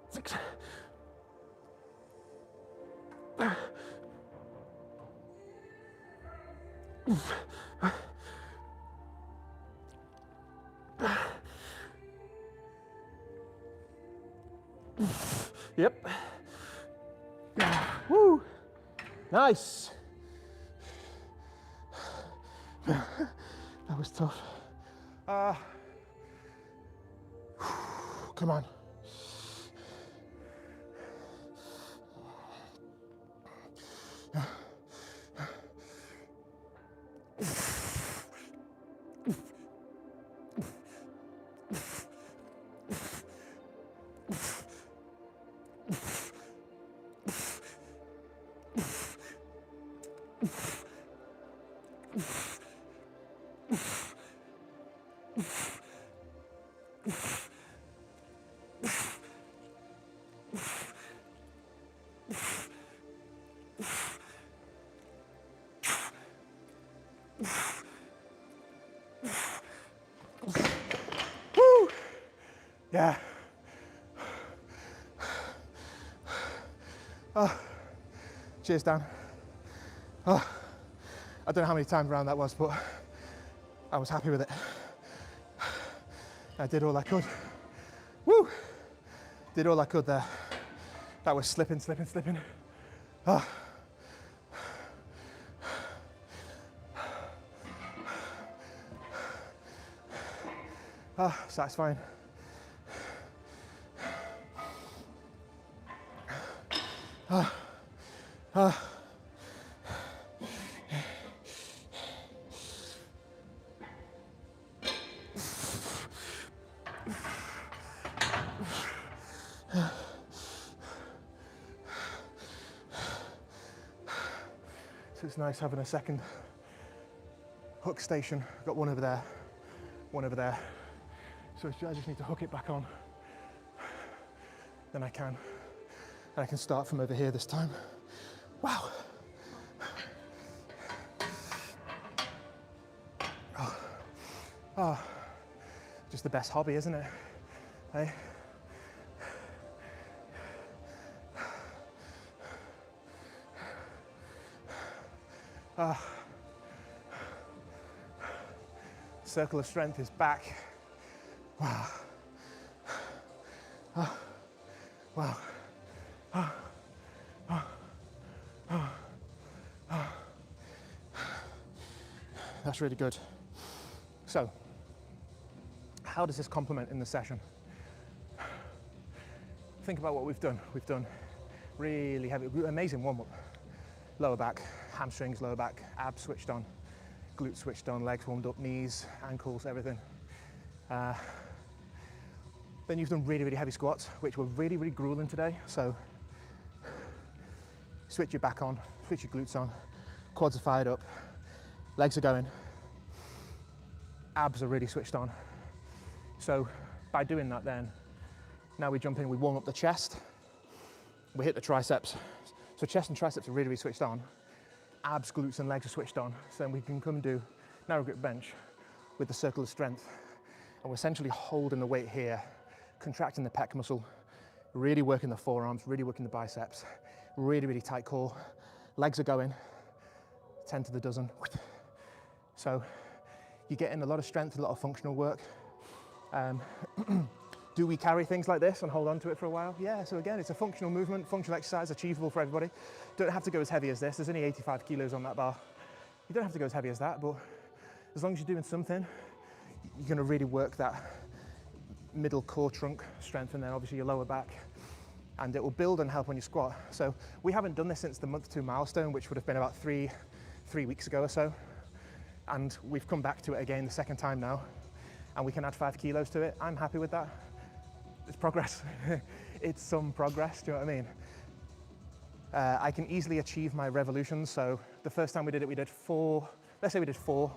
6, 7. Yep. Woo. Nice. That was tough. Come on. Woo! Yeah. Cheers, Dan. I don't know how many times around that was, but I was happy with it. I did all I could. Woo! Did all I could there. That was slipping. Satisfying. So it's nice having a second hook station. Got one over there, one over there. So I just need to hook it back on. Then I can. And I can start from over here this time. Wow. Oh, just the best hobby, isn't it? Hey? Circle of strength is back. Wow. Wow. That's really good. So, how does this complement in the session? Think about what we've done. We've done really heavy, amazing warm-up. Lower back, hamstrings, lower back, abs switched on, glutes switched on, legs warmed up, knees, ankles, everything. Then you've done really, really heavy squats, which were really, really grueling today. So switch your back on, switch your glutes on, quads are fired up, legs are going, abs are really switched on. So by doing that then, now we jump in, we warm up the chest, we hit the triceps. So chest and triceps are really, really switched on. Abs, glutes and legs are switched on. So then we can come and do narrow grip bench with the circle of strength. And we're essentially holding the weight here, contracting the pec muscle, really working the forearms, really working the biceps, really, really tight core. Legs are going, 10 to the dozen. So you get in a lot of strength, a lot of functional work. Do we carry things like this and hold on to it for a while? Yeah, so again, it's a functional movement, functional exercise, achievable for everybody. Don't have to go as heavy as this. There's only 85 kilos on that bar. You don't have to go as heavy as that, but as long as you're doing something, you're gonna really work that middle core trunk strength and then obviously your lower back, and it will build and help on your squat. So we haven't done this since the month 2 milestone, which would have been about three weeks ago or so. And we've come back to it again the second time now, and we can add 5 kilos to it. I'm happy with that. It's progress. It's some progress, do you know what I mean? I can easily achieve my revolutions. So the first time we did it, we did 4, let's say we did 4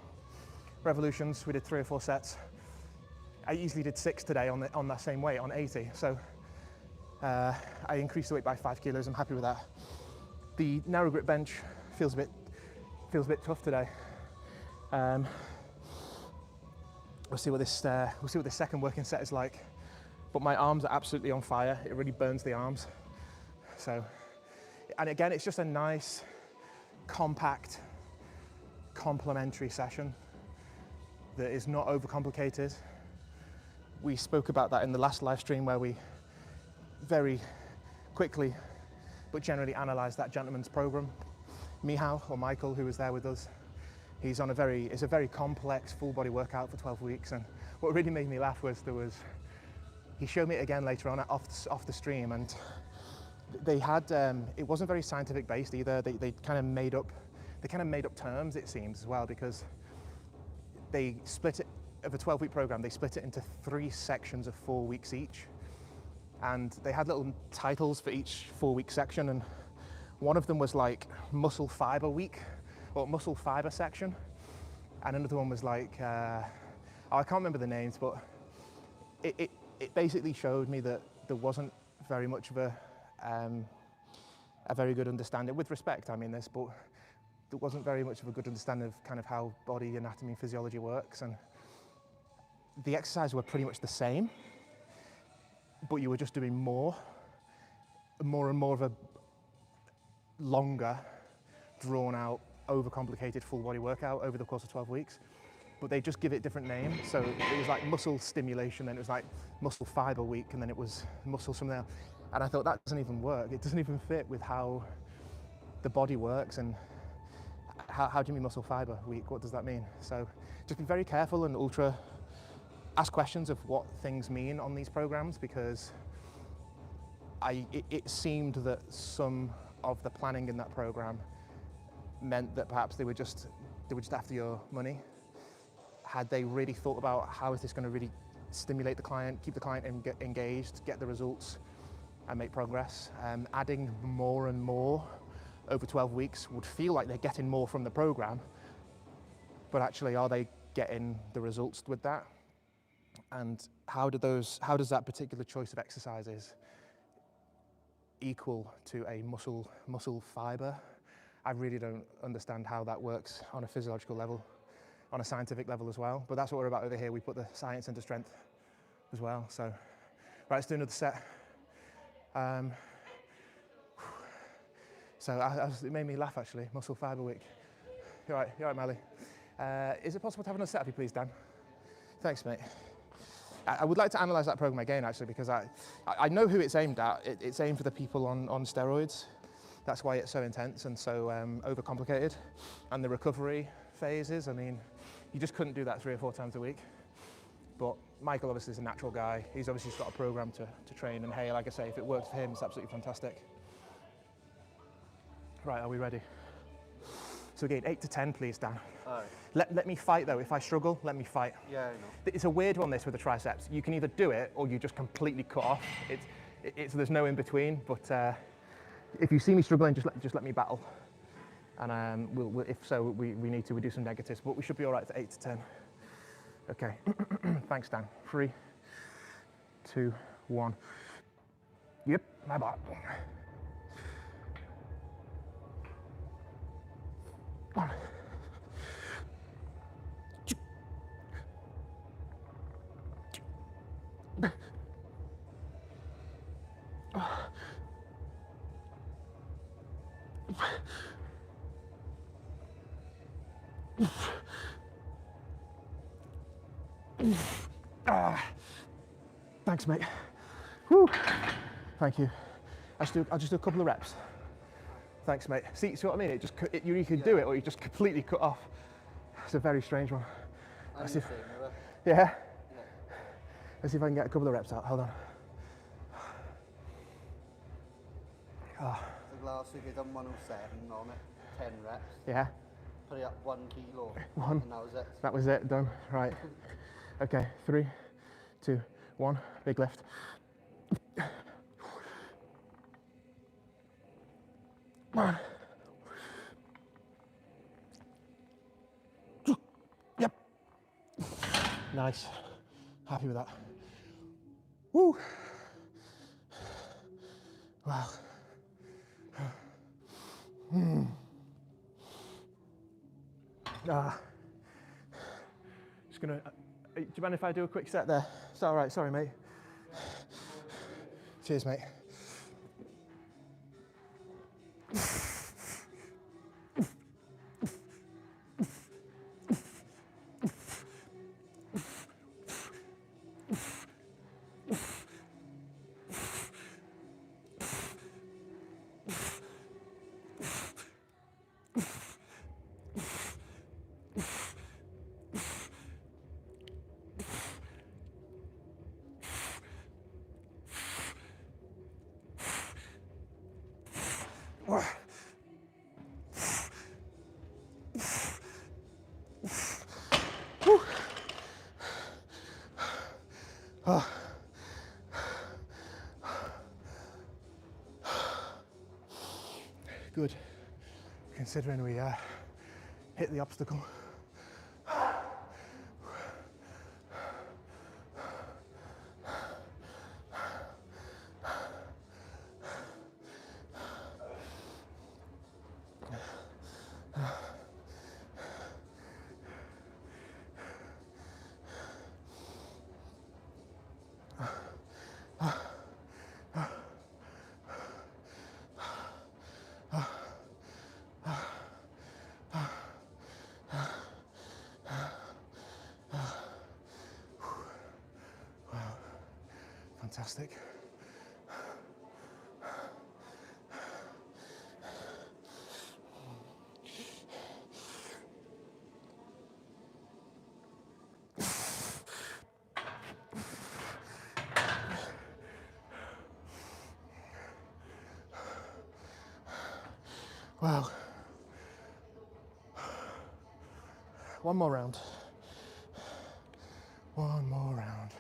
revolutions, we did 3 or 4 sets. I easily did 6 today on that same weight, on 80. So I increased the weight by 5 kilos, I'm happy with that. The narrow grip bench feels a bit tough today. We'll see what this second working set is like. But my arms are absolutely on fire. It really burns the arms. So, and again, it's just a nice, compact, complementary session that is not overcomplicated. We spoke about that in the last live stream where we very quickly, but generally analysed that gentleman's program. Mihal, or Michael, who was there with us, he's on it's a very complex full body workout for 12 weeks. And what really made me laugh was he showed me it again later on off the stream, and they had, it wasn't very scientific based either. They kind of made up terms, it seems, as well, because they split it, of a 12-week program, they split it into 3 sections of 4 weeks each. And they had little titles for each 4-week section, and one of them was like muscle fiber week, or muscle fiber section. And another one was like, I can't remember the names, but it basically showed me that there wasn't very much of a very good understanding, with respect I mean this, but there wasn't very much of a good understanding of kind of how body anatomy and physiology works. And the exercises were pretty much the same, but you were just doing more and more of a longer, drawn out, overcomplicated full body workout over the course of 12 weeks. But they just give it different names. So it was like muscle stimulation, then it was like muscle fiber week, and then it was muscle something else. And I thought, that doesn't even work. It doesn't even fit with how the body works. And how do you mean muscle fiber week? What does that mean? So just be very careful and ask questions of what things mean on these programs, because it seemed that some of the planning in that program meant that perhaps they were just after your money. Had they really thought about how is this going to really stimulate the client, keep the client engaged, get the results and make progress, adding more and more over 12 weeks would feel like they're getting more from the program, but actually are they getting the results with that? And how does that particular choice of exercises equal to a muscle fiber? I really don't understand how that works on a physiological level, on a scientific level as well. But that's what we're about over here. We put the science into strength as well. So, right, let's do another set. It made me laugh actually. Muscle fiber week. You're right, Mally. Is it possible to have another set, please, Dan? Thanks, mate. I would like to analyse that program again, actually, because I know who it's aimed at. It's aimed for the people on steroids. That's why it's so intense and so overcomplicated. And the recovery phases, I mean, you just couldn't do that 3 or 4 times a week. But Michael obviously is a natural guy. He's obviously got a program to train. And hey, like I say, if it works for him, it's absolutely fantastic. Right, are we ready? So again, 8 to 10, please, Dan.
All right.
Let me fight though. If I struggle, let me fight.
Yeah, I know.
It's a weird one, this, with the triceps. You can either do it or you just completely cut off. There's no in between. But if you see me struggling, just let me battle. And if so, we need to. We do some negatives, but we should be all right for 8 to 10. Okay. Thanks, Dan. 3, 2, 1. Yep, my bot. One. Thanks, mate. Woo. Thank you. I'll just do a couple of reps. Thanks, mate. See what I mean? You can do it, or you just completely cut off. It's a very strange one. Yeah? Let's see if I can get a couple of reps out. Hold on.
So last week I done 107 on it, 10 reps.
Yeah?
Put it up 1 kilo.
1.
And that was it.
That was it, done. Right. Okay, 3, 2, 1. Big lift. One. Yep. Nice. Happy with that. Woo. Wow. Just gonna. Do you mind if I do a quick set there? It's all right. Sorry, mate. Cheers, mate. Good, considering we hit the obstacle. Fantastic. Wow. One more round. One more round.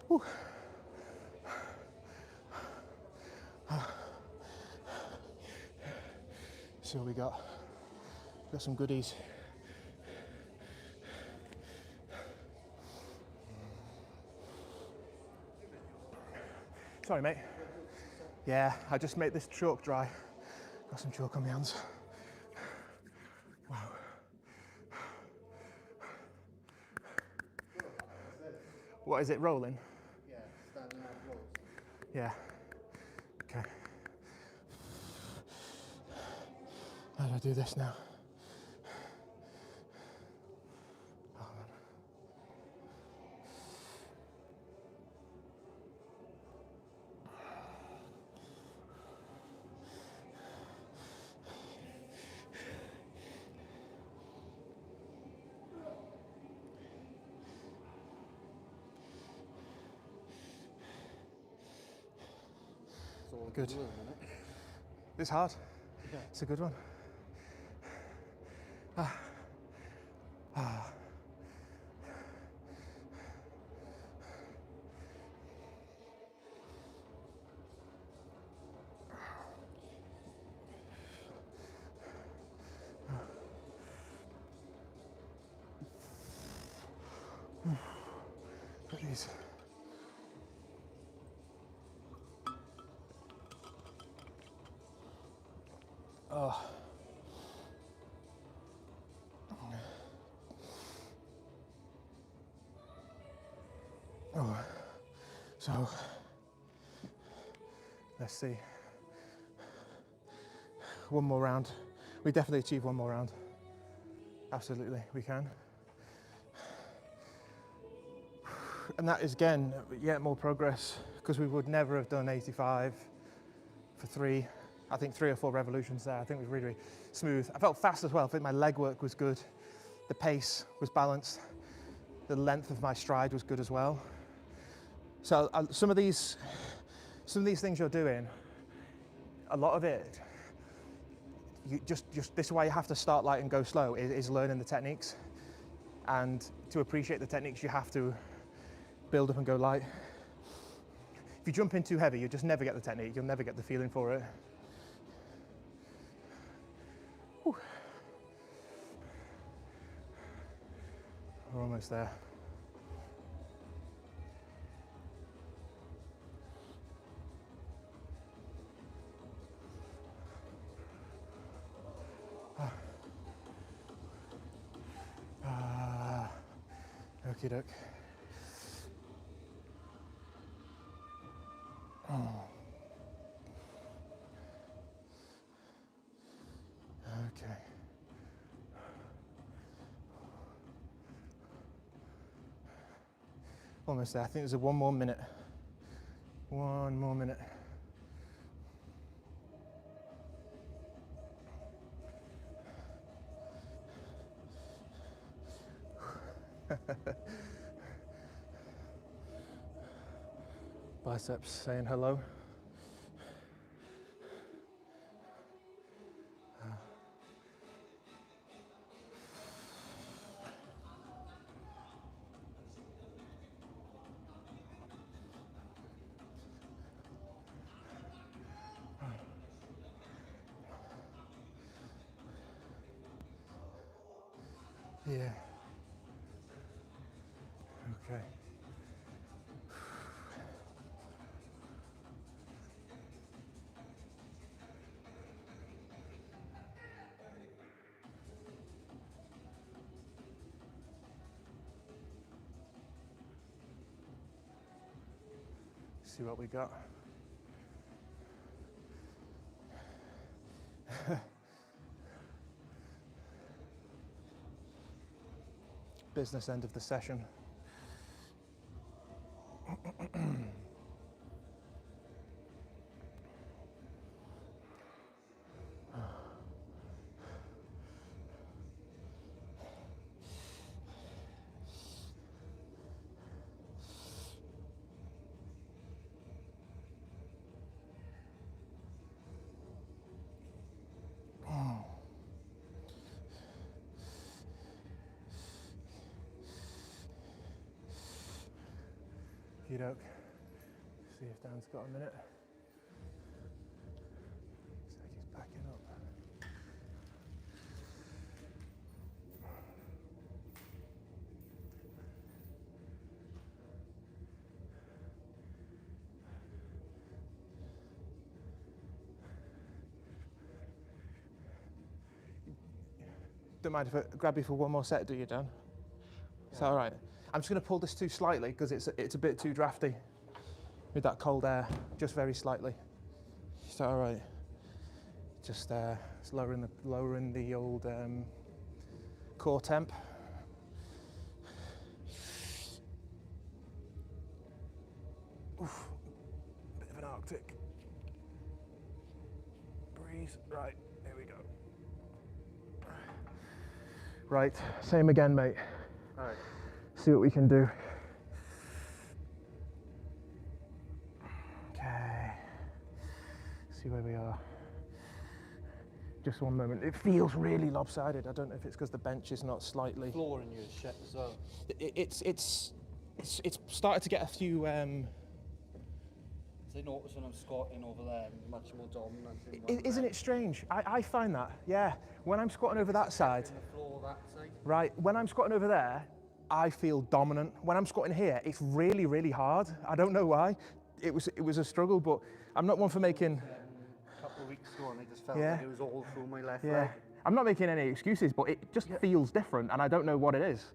Whew. So we got Got some goodies. Sorry, mate. Yeah, I just made this chalk dry. Got some chalk on my hands. Wow. What is it, rolling?
Yeah, standing up rolls.
Yeah. Okay. How do I do this now? Hold on.
It's all
Good.
blue, isn't it?
It's hard.
Yeah.
It's a good one. Ah. Ah. Look at these. Oh. Oh. So, let's see. One more round. We definitely achieve one more round. Absolutely, we can. And that is, again, yet more progress, because we would never have done 85 for three. I think 3 or 4 revolutions there. I think it was really, really smooth. I felt fast as well. I think my leg work was good. The pace was balanced. The length of my stride was good as well. So some of these things you're doing, a lot of it, you just this is why you have to start light and go slow, is learning the techniques. And to appreciate the techniques, you have to build up and go light. If you jump in too heavy, you'll just never get the technique. You'll never get the feeling for it. Whew. We're almost there. Okie doke. Oh. Okay. Almost there. I think there's one more minute. One more minute. Biceps saying hello. Yeah. Okay. See what we got. Business end of the session. Okie doke. See if Dan's got a minute. Looks like he's backing up. Don't mind if I grab you for one more set, do you, Dan? Is that all right? I'm just going to pull this too slightly because it's a bit too drafty with that cold air, just very slightly. Is that all right? Just it's lowering the old core temp. Oof, bit of an Arctic breeze. Right, here we go. Right, same again, mate.
All right.
See what we can do. Okay. See where we are. Just one moment. It feels really lopsided. I don't know if it's because the bench is not slightly.
Floor in your shit as well.
It's started to get a few.
They notice when I'm squatting over there, I'm much more dominant.
Isn't it strange? I find that, yeah. When I'm squatting over that side,
The floor that side.
right, when I'm squatting over there, I feel dominant. When I'm squatting here, it's really, really hard. I don't know why. It was a struggle, but I'm not one for making...
A couple of weeks ago, and I just felt
Yeah.
like it was all through my left
Yeah.
leg.
I'm not making any excuses, but it just feels different, and I don't know what it is.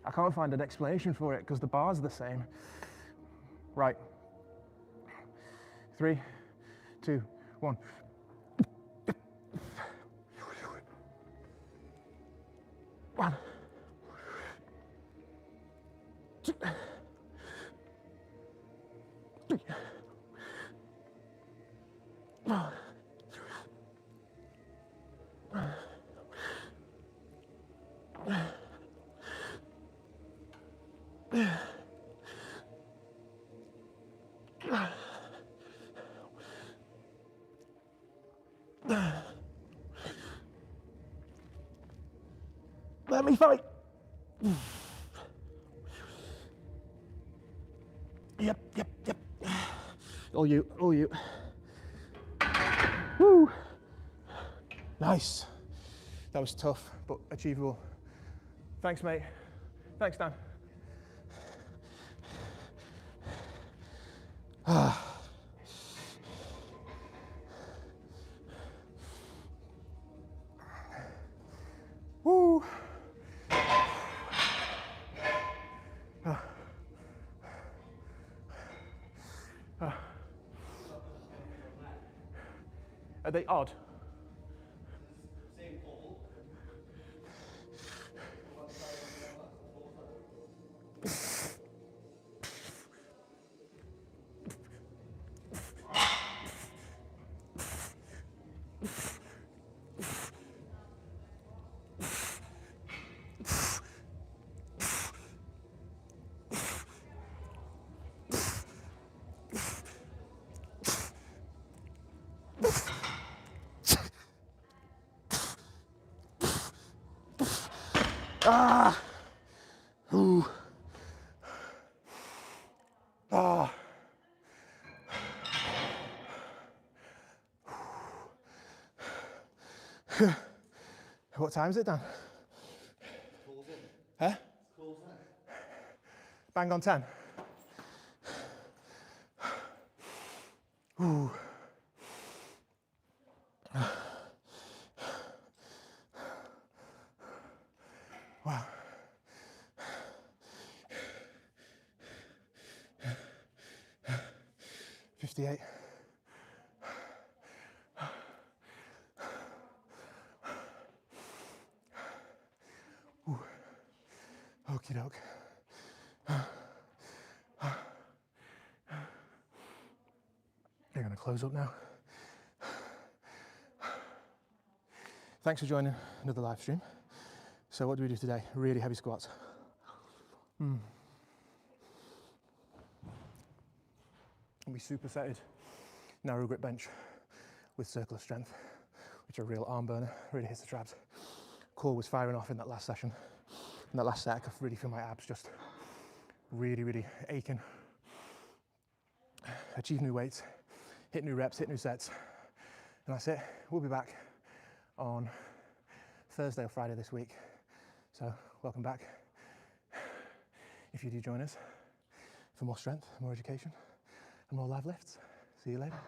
I can't find an explanation for it, because the bar's the same. Right. 3, 2, 1. One. 2. 3. 4. Let me fight. Yep. All you. Woo. Nice. That was tough, but achievable. Thanks, mate. Thanks, Dan. Woo. Are they odd?
Same pole.
Ah! Ooh. Ah. What time is it, Dan?
Closing.
Huh?
Closing.
Bang on 10. Ooh. Wow. $58. Ooh. Okie doke. You're going to close up now. Thanks for joining another live stream. So what do we do today? Really heavy squats. And we supersetted narrow grip bench with circular strength, which are a real arm burner, really hits the traps. Core was firing off in that last session. In that last set, I could really feel my abs just really aching. Achieve new weights, hit new reps, hit new sets, and that's it. We'll be back on Thursday or Friday this week. So welcome back. If you do join us for more strength, more education, and more live lifts. See you later.